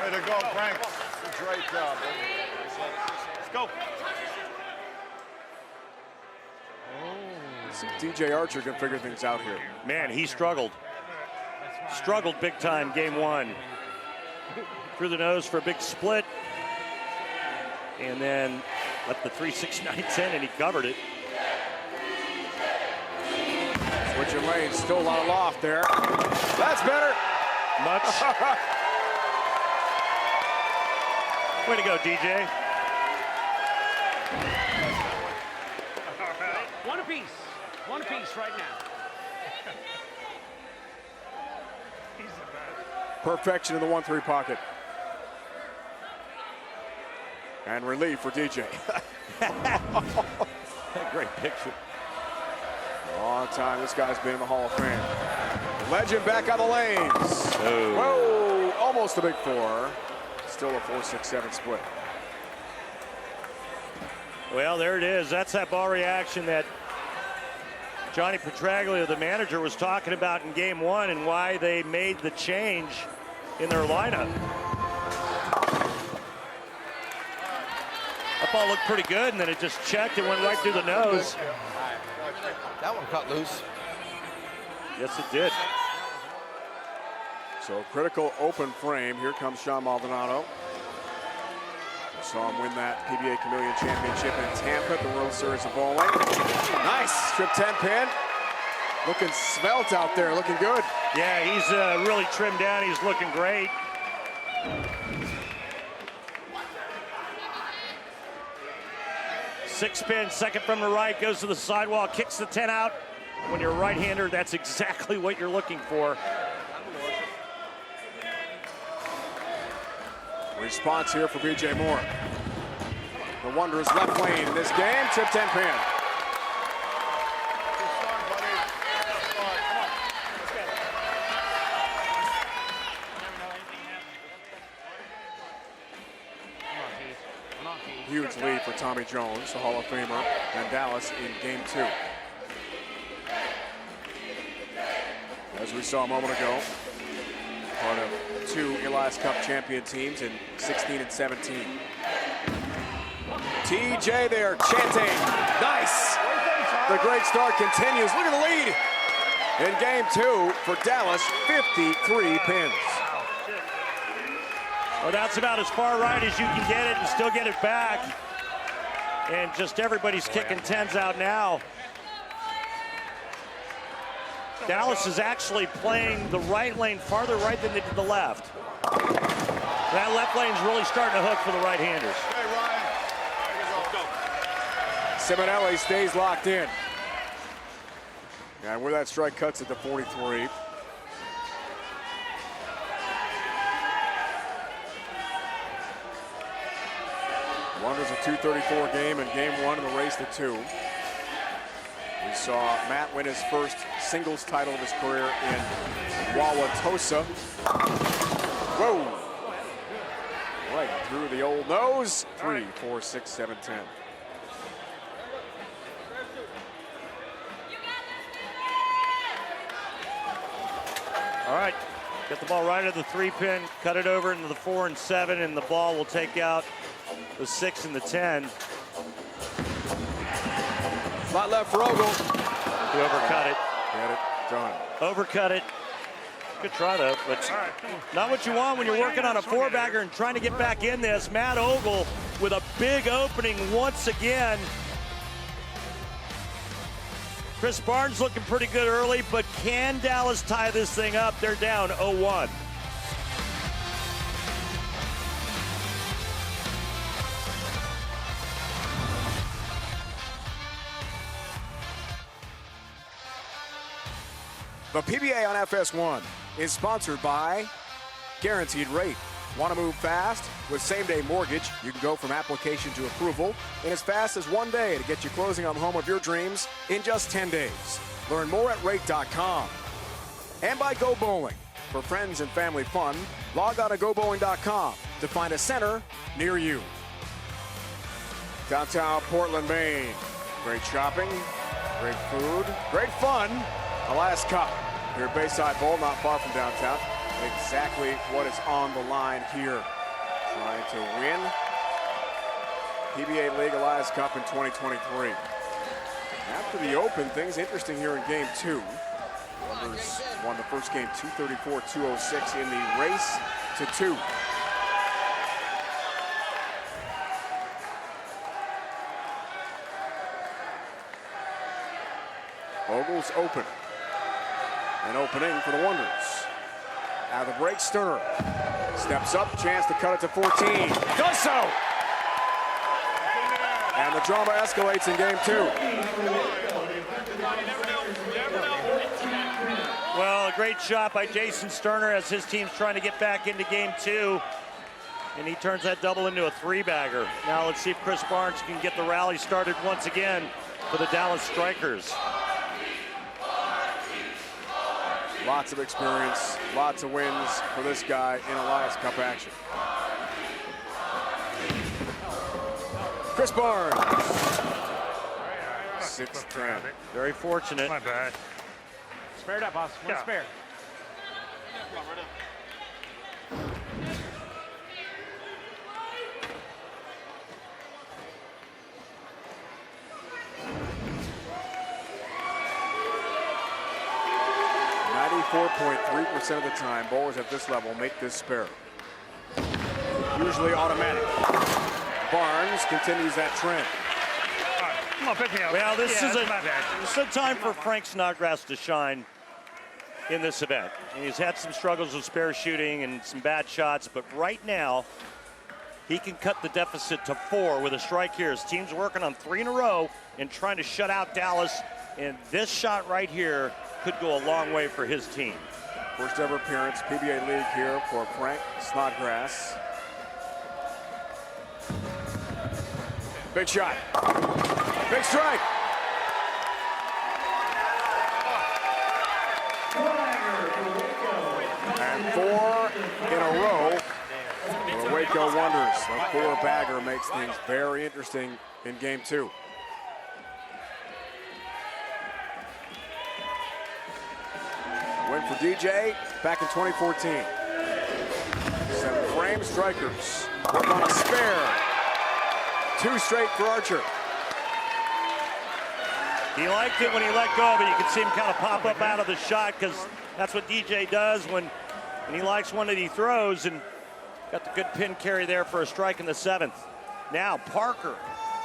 Way to go, Frank. Great job. Let's go. See, DJ Archer can figure things out here. Man, he struggled. Struggled big time game one. Through the nose for a big split. And then left the 3-6-9-10 and he covered it. Switching lanes, still a lot of loft there. That's better. Much. Way to go, DJ. One apiece. One apiece right now. Perfection in the 1-3 pocket. And relief for DJ. Great picture. A long time this guy's been in the Hall of Fame. Legend back on the lanes. Oh. Whoa, almost a big 4. Still a 4-6-7 split. Well, there it is. That's that ball reaction that Johnny Petraglia, the manager, was talking about in game one and why they made the change in their lineup. That ball looked pretty good, and then it just checked and went right through the nose. That one cut loose. Yes, it did. So critical open frame. Here comes Sean Maldonado. Saw him win that PBA Chameleon Championship in Tampa at the World Series of Bowling. Nice strip 10 pin. Looking svelte out there, looking good. Yeah, he's really trimmed down. He's looking great. Six pin, second from the right, goes to the sidewall, kicks the 10 out. When you're a right-hander, that's exactly what you're looking for. Response here for BJ Moore. The Wanderers left lane in this game, trip 10 pin. Huge lead for Tommy Jones, the Hall of Famer, and Dallas in game 2. As we saw a moment ago, part of 2 Elias Cup champion teams in 16 and 17. TJ there chanting, nice! The great start continues, look at the lead! In game 2 for Dallas, 53 pins. Well, that's about as far right as you can get it and still get it back. And just everybody's kicking 10s out now. Dallas is actually playing the right lane farther right than they did the left. That left lane's really starting to hook for the right-handers. Simonelli stays locked in. And where that strike cuts at the 43. Wanderers a 234 game in game 1 in the race to 2. We saw Matt win his first singles title of his career in Wauwatosa. Whoa! Right through the old nose. 3, 4, 6, 7, 10. All right, get the ball right at the 3-pin, cut it over into the 4 and 7, and the ball will take out the 6 and the 10. Flat left for Ogle. He overcut it. Get it done. Overcut it. Good try though, but not what you want when you're working on a 4-bagger and trying to get back in this. Matt Ogle with a big opening once again. Chris Barnes looking pretty good early, but can Dallas tie this thing up? They're down 0-1. The PBA on FS1 is sponsored by Guaranteed Rate. Want to move fast? With same-day mortgage, you can go from application to approval in as fast as 1 day to get you closing on the home of your dreams in just 10 days. Learn more at rate.com. And by Go Bowling. For friends and family fun, log on to gobowling.com to find a center near you. Downtown Portland, Maine. Great shopping, great food, great fun. Elias Cup here at Bayside Bowl, not far from downtown. Exactly what is on the line here. Trying to win PBA League Elias Cup in 2023. After the open, things interesting here in game 2. Wanderers won the first game 234-206 in the race to 2. Ogle's open. An opening for the Wanderers. Out of the break, Sterner steps up, chance to cut it to 14. Does so! And the drama escalates in game 2. Well, a great shot by Jason Sterner as his team's trying to get back into game 2. And he turns that double into a 3-bagger. Now let's see if Chris Barnes can get the rally started once again for the Dallas Strikers. Lots of experience, lots of wins for this guy in Elias Cup action. Chris Barnes. 6-10. Very fortunate. My bad. Spare it up, boss. One spare. 94.3% of the time, bowlers at this level make this spare. Usually automatic. Barnes continues that trend. Come on, pick me up. Well, this is a time for Frank Snodgrass to shine in this event. And he's had some struggles with spare shooting and some bad shots, but right now, he can cut the deficit to 4 with a strike here. His team's working on 3 in a row and trying to shut out Dallas. And this shot right here could go a long way for his team. First ever appearance, PBA League here for Frank Snodgrass. Big shot. Big strike. And 4 in a row for Waco Wonders. The 4-bagger makes things very interesting in game 2. Win for DJ back in 2014. 7-frame strikers. Work on a spare. 2 straight for Archer. He liked it when he let go, but you can see him kind of pop up out of the shot because that's what DJ does when he likes one that he throws, and got the good pin carry there for a strike in the 7th. Now Parker,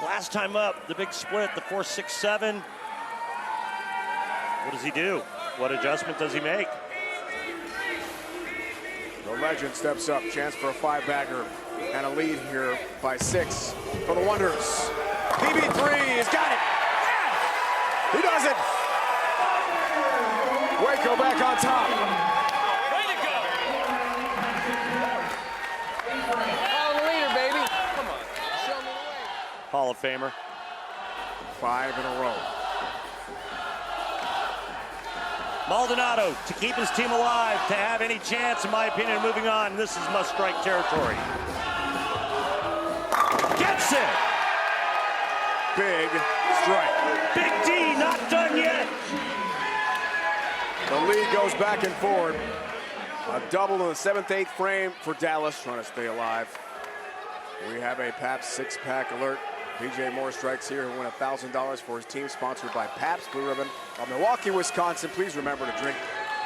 last time up, the big split, the 4-6-7. What does he do? What adjustment does he make? The legend steps up, chance for a 5-bagger and a lead here by 6 for the Wonders. PB3 has got it. He does it. Waco back on top. Way to go. Follow the leader, baby. Come on. Show me the way. Hall of Famer. 5 in a row. Maldonado to keep his team alive, to have any chance, in my opinion, of moving on. This is must-strike territory. Gets it! Big strike. Big D, not done yet. The lead goes back and forward. A double in the 7th, 8th frame for Dallas, trying to stay alive. We have a Pabst 6-pack alert. PJ Moore strikes here. He'll win $1,000 for his team, sponsored by Pabst Blue Ribbon of Milwaukee, Wisconsin. Please remember to drink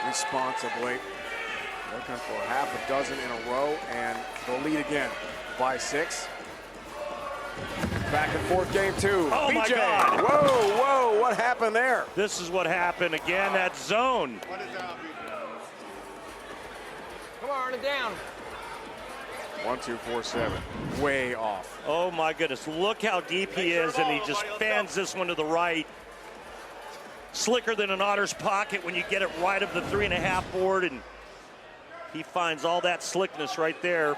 responsibly. Looking for half a dozen in a row, and the lead again by 6. Back and forth game 2. Oh, PJ. my God. Whoa, what happened there? This is what happened again, that zone. Come on, run it down. 1, 2, 4, 7. Way off. Oh my goodness, look how deep he is, and he just fans this one to the right. Slicker than an otter's pocket when you get it right of the 3.5 board, and he finds all that slickness right there.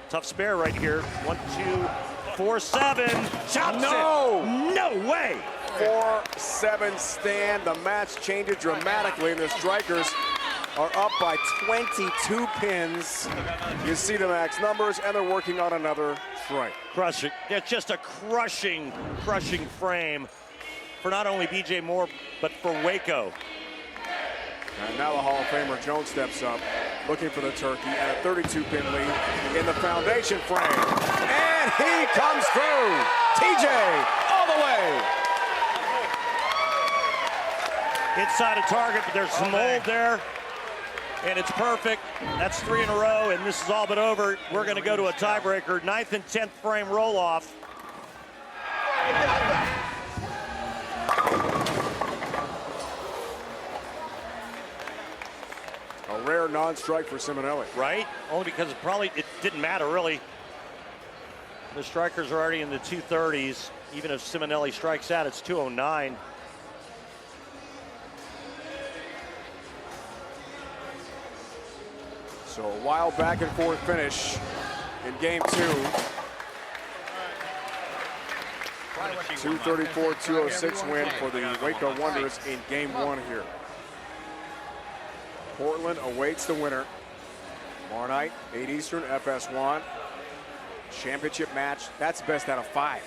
Tough spare right here. 1, 2, 4, 7. Chops it. No way. 4-7 stand. The match changes dramatically, and the strikers are up by 22 pins. You see the max numbers, and they're working on another strike. Crushing. It's just a crushing frame for not only BJ Moore, but for Waco. And now the Hall of Famer Jones steps up, looking for the turkey, and a 32-pin lead in the foundation frame. And he comes through. TJ all the way. Inside a target, but there's some mold there. And it's perfect. That's 3 in a row, and this is all but over. We're going to go to a tiebreaker. 9th and 10th frame roll-off. A rare non-strike for Simonelli. Right? Only because it didn't matter, really. The strikers are already in the 230s. Even if Simonelli strikes out, it's 209. So a wild back and forth finish in game 2. 234-206 win for the Waco Wonders in game 1 here. Portland awaits the winner. Tomorrow night, 8 Eastern, FS1. Championship match. That's best out of 5.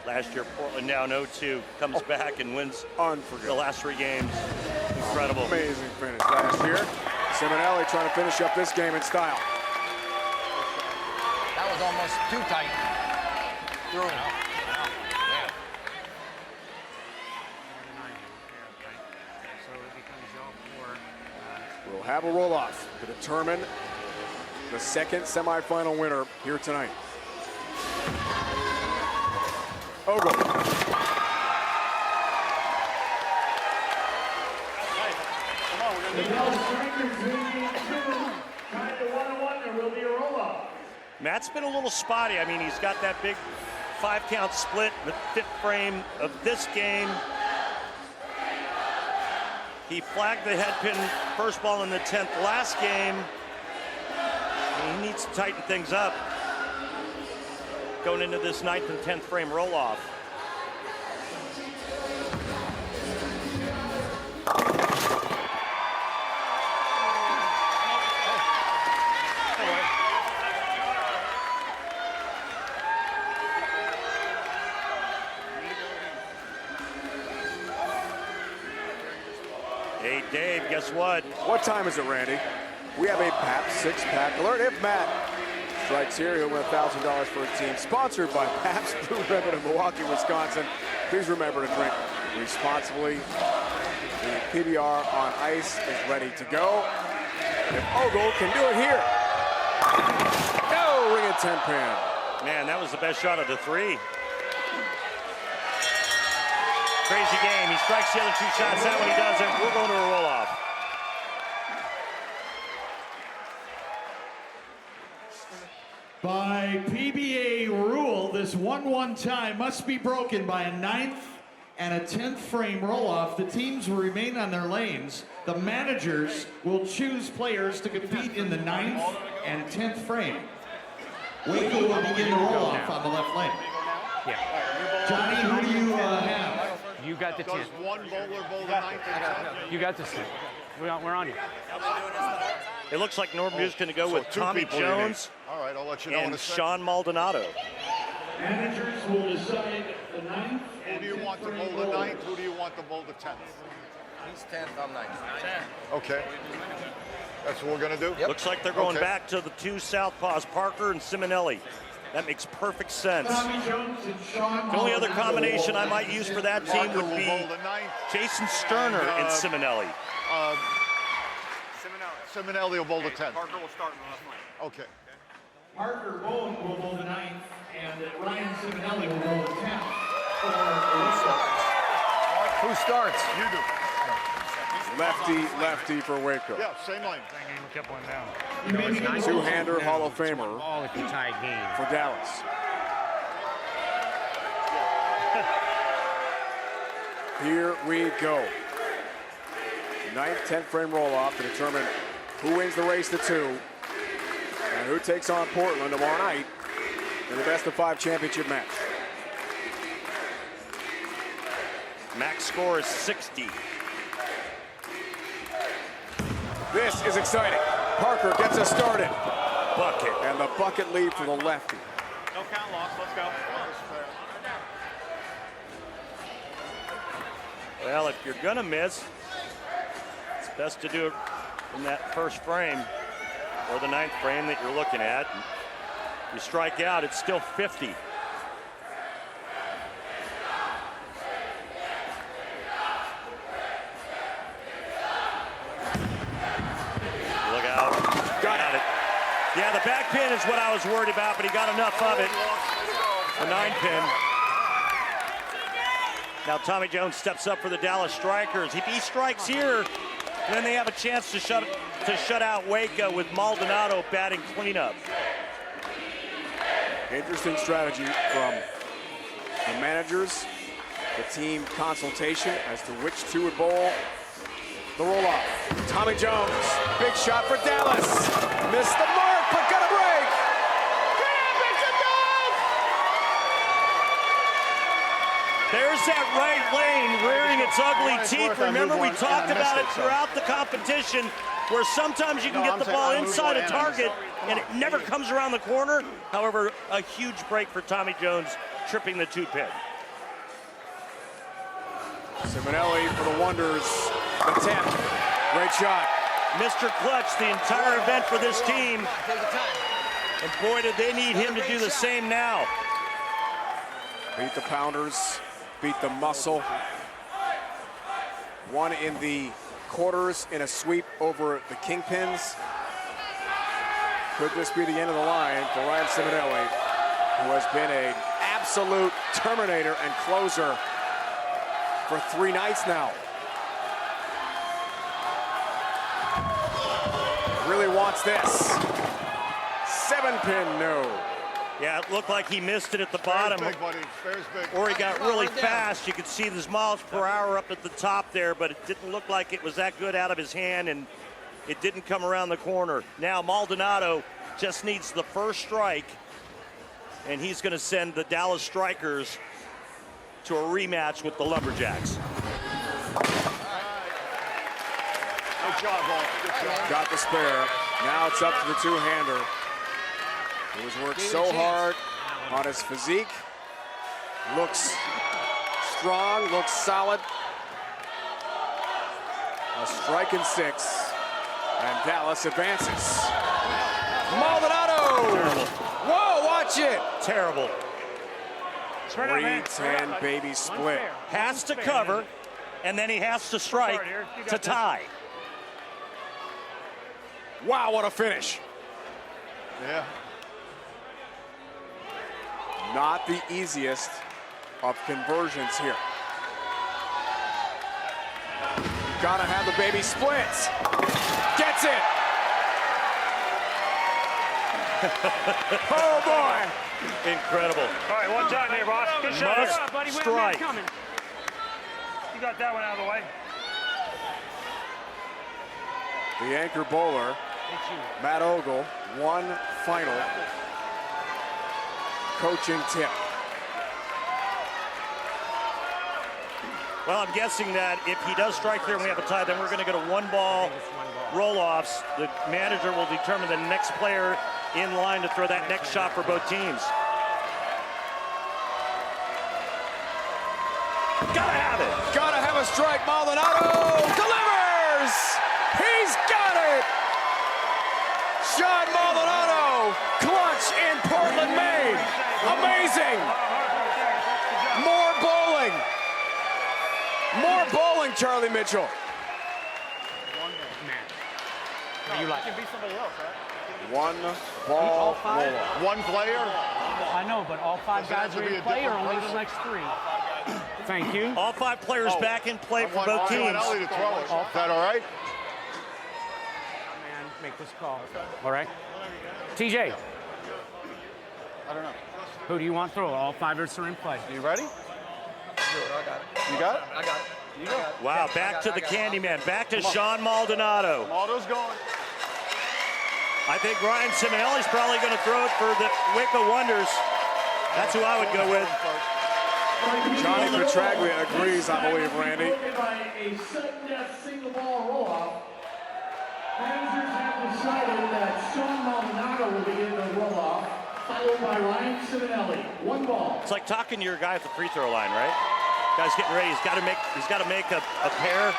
Last year, Portland down 0-2, comes back and wins Unforgettable. the last 3 games. Incredible. Amazing finish last year. Simonelli trying to finish up this game in style. That was almost too tight. Through. Yeah. We'll have a roll-off to determine the second semifinal winner here tonight. Ogle. Matt's been a little spotty. I mean, he's got that big 5-count split in the 5th frame of this game. He flagged the head pin first ball in the 10th last game. And he needs to tighten things up going into this 9th and 10th frame roll-off. Hey, Dave, guess what? What time is it, Randy? We have a Pabst 6-pack alert. If Matt strikes here, he'll win $1,000 for a team. Sponsored by Pabst Blue Ribbon of Milwaukee, Wisconsin. Please remember to drink responsibly. The PBR on ice is ready to go. If Ogle can do it here. No, ring at 10 pin. Man, that was the best shot of the 3. Crazy game. He strikes the other 2 shots out when he does it. We're going to a roll-off. By PBA rule, this 1-1 tie must be broken by a 9th and a 10th frame roll-off. The teams will remain on their lanes. The managers will choose players to compete in the 9th and 10th frame. Waco will begin the roll-off on the left lane. Yeah. Johnny, who do you have? You got the 10. Does one bowler bowl the 9th and 10th? You got the 10. We're on you. It looks like Norbu's going to go with 2 Tommy people Jones All right, I'll let you know in and a second. Sean Maldonado. Managers will decide the 9th. Who do you want to bowl the 9th? Who do you want to bowl the 10th? He's 10th, I'm 9th. Okay. That's what we're going to do? Looks like they're going back to the 2 southpaws, Parker and Simonelli. That makes perfect sense. The only other combination I might use for that team would be Jason Sterner and Simonelli. Simonelli will bowl the 10th. Parker will start in the left lane. Okay. Parker Bowen will bowl the 9th, and Ryan Simonelli will bowl the 10th. Who starts? You do. Lefty for Waco. Yeah, same lane. Kept one down. Two-hander Hall of Famer All if you tie game. for Dallas. Here we go. 9th, 10th frame roll-off to determine who wins the race to 2 and who takes on Portland tomorrow night in the best-of-5 championship match. Max score is 60. This is exciting. Parker gets us started. Bucket. And the bucket lead for the lefty. No count loss. Let's go. Well, if you're going to miss, it's best to do it in that first frame or the 9th frame that you're looking at. You strike out, it's still 50. Look out. Got it. Yeah, the back pin is what I was worried about, but he got enough of it. The 9 pin. Now Tommy Jones steps up for the Dallas Strikers. If he strikes here, then they have a chance to shut out Waco with Maldonado batting cleanup. Interesting strategy from the managers, the team consultation as to which 2 would bowl the roll-off. Tommy Jones, big shot for Dallas. Missed the mark, but got a break. There's that right lane rearing its ugly teeth. Remember, we talked about it throughout the competition, where sometimes you can get the ball inside a target and it never comes around the corner. However, a huge break for Tommy Jones, tripping the 2 pin. Simonelli for the Wonders, the 10th. Great shot. Mr. Clutch the entire event for this team. And boy, did they need him to do the same now. Beat the Pounders, beat the Muscle. Won in the quarters in a sweep over the Kingpins. Could this be the end of the line for Ryan Simonelli, who has been an absolute terminator and closer for 3 nights now? Really wants this. 7-pin, no. Yeah, it looked like he missed it at the bottom. Big, buddy. Spare's big. Or he got really fast. You could see the miles per hour up at the top there, but it didn't look like it was that good out of his hand, and it didn't come around the corner. Now Maldonado just needs the first strike, and he's going to send the Dallas Strikers to a rematch with the Lumberjacks. Good job, Ball. Good job. Got the spare. Now it's up to the two-hander. He was worked so hard on his physique. Looks strong, looks solid. A strike and 6. And Dallas advances. Maldonado! Whoa, watch it! Terrible. 3-10 baby split. Has to cover, and then he has to strike to tie. Wow, what a finish. Yeah. Not the easiest of conversions here. Gotta have the baby splits. Gets it. Oh boy. Incredible. All right, one time here, boss. Good shot. Must Here. Buddy, strike. You got that one out of the way. The anchor bowler, Matt Ogle, one final coaching tip. Well, I'm guessing that if he does strike here and we have a tie, then we're going to go to one-ball roll-offs. The manager will determine the next player in line to throw that next shot for both teams. Gotta have it. Gotta have a strike. Maldonado delivers. He's got it. Sean Maldonado, clutch in Portland, Maine. Amazing. More bowling. More bowling, Charlie Mitchell. You like? It can be somebody else, right? One ball roll. One player? I know, but all 5 guys are in play, or only the next 3? Thank you. All 5 players back in play for both teams. Ellie to throw it. Is that all right? Man, make this call. All right. TJ. I don't know. Who do you want throw? All 5ers are in play. You ready? I got it. You got it? I got it. You got it. Wow, back to the Candyman. Back to Sean Maldonado. Maldo's going. I think Ryan Simonelli's probably going to throw it for the Waco Wonders. That's who I would go with. Johnny Petraglia agrees, I believe, Randy. By a sudden death single ball roll-off, managers have decided that Sean Maldonado will begin the roll-off, followed by Ryan Simonelli. One ball. It's like talking to your guy at the free throw line, right? Guy's getting ready. He's got to make a pair.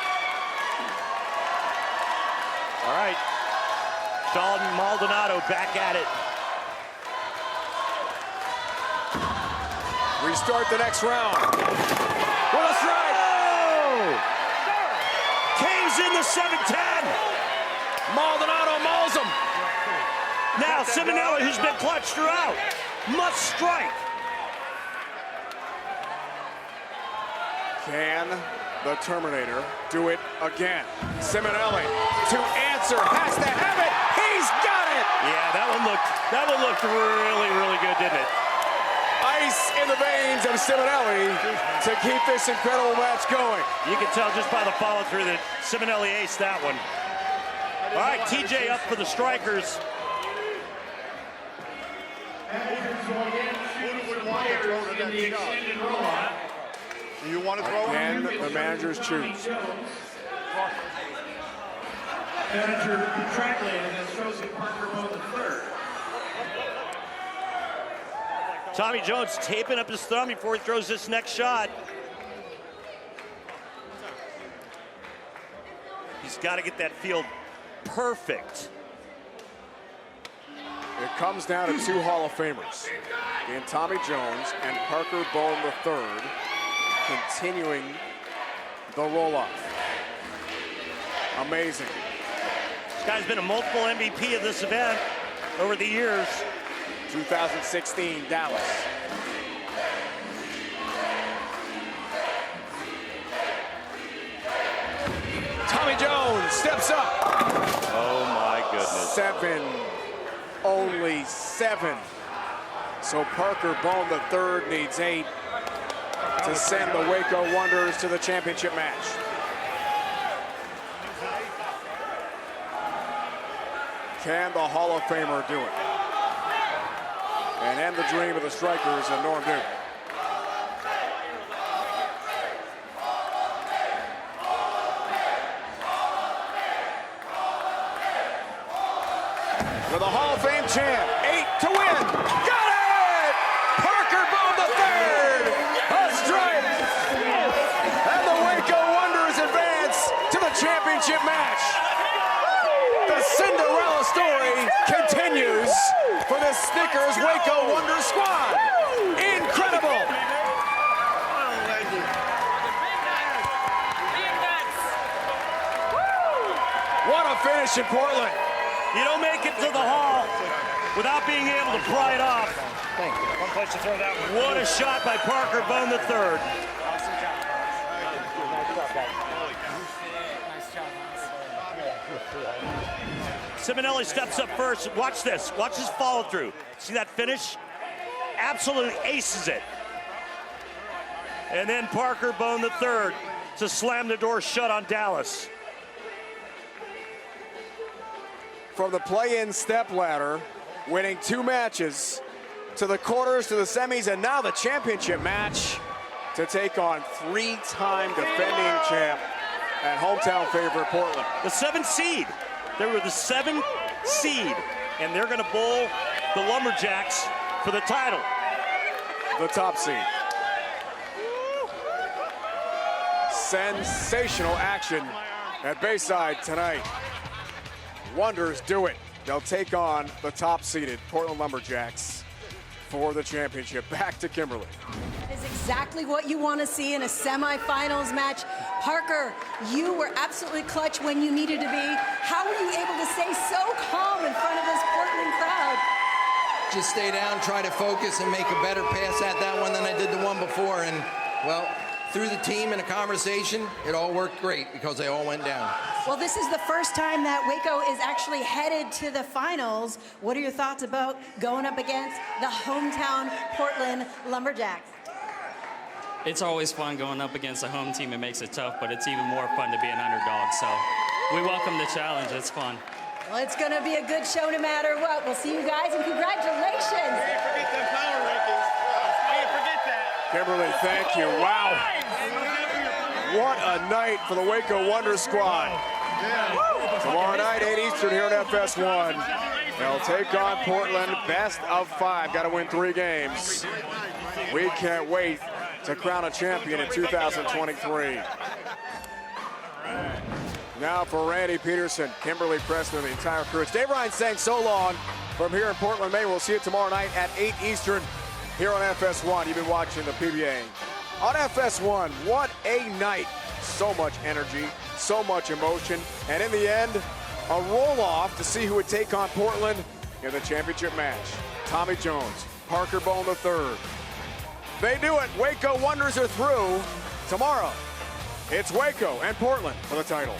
All right. Sean Maldonado back at it. Restart the next round. What a strike! Oh! Caves in the 7-10. Maldonado mauls him. Now Simonelli, who's been clutch throughout, must strike. Can the Terminator do it again? Simonelli to answer, has to have it. He's got it. Yeah, that one looked really, really good, didn't it? Ice in the veins of Simonelli to keep this incredible match going. You can tell just by the follow-through that Simonelli aced that one. All right, TJ up for the Strikers. You want to throw it? And the managers choose. Manager Petraglia and throws it Parker Bow the third. Tommy Jones taping up his thumb before he throws this next shot. He's got to get that field perfect. It comes down to 2 Hall of Famers in Tommy Jones and Parker Bow III, continuing the roll-off. Amazing. This guy's been a multiple MVP of this event over the years. 2016 Dallas. Tommy Jones steps up. Oh my goodness. 7, only 7. So Parker Bone III needs 8 to send the Waco Wonders to the championship match. Can the Hall of Famer do it? And end the dream of the Strikers and Norm Duke. With a Hall of Fame champ, 8 to win. Got it! Parker Bone III, a strike. And the Waco Wonders advance to the championship match. The Cinderella story continues for the Snickers Waco Wonders squad. Incredible. What a finish in Portland. You don't make it to the Hall without being able to pry it off. Thank you. One place to throw that one. What a shot by Parker Bone III. Simonelli steps up first. Watch this. Watch his follow through. See that finish? Absolutely aces it. And then Parker Bone III to slam the door shut on Dallas. From the play-in step ladder, winning 2 matches, to the quarters, to the semis, and now the championship match to take on 3-time defending champ and hometown favorite Portland. The 7th seed. They were the 7th seed, and they're going to bowl the Lumberjacks for the title. The top seed. Sensational action at Bayside tonight. Wonders do it. They'll take on the top-seeded Portland Lumberjacks for the championship. Back to Kimberly. That is exactly what you want to see in a semifinals match. Parker, you were absolutely clutch when you needed to be. How were you able to stay so calm in front of this Portland crowd? Just stay down, try to focus, and make a better pass at that one than I did the one before. And, well, through the team and a conversation, it all worked great because they all went down. Well, this is the first time that Waco is actually headed to the finals. What are your thoughts about going up against the hometown Portland Lumberjacks? It's always fun going up against a home team. It makes it tough, but it's even more fun to be an underdog. So we welcome the challenge. It's fun. Well, it's going to be a good show no matter what. We'll see you guys, and congratulations. Hey, forget them power rankings. Hey, forget that. Kimberly, thank you. Wow. What a night for the Waco Wonders squad. Tomorrow night, 8 Eastern here at FS1. They'll take on Portland, best of 5. Got to win 3 games. We can't wait to crown a champion in 2023. Now for Randy Peterson, Kimberly Preston, the entire crew. It's Dave Ryan saying so long from here in Portland, Maine. We'll see you tomorrow night at 8 Eastern here on FS1. You've been watching the PBA. On FS1, what a night. So much energy, so much emotion, and in the end, a roll-off to see who would take on Portland in the championship match. Tommy Jones, Parker Bone III. They do it. Waco Wonders are through. Tomorrow, it's Waco and Portland for the title.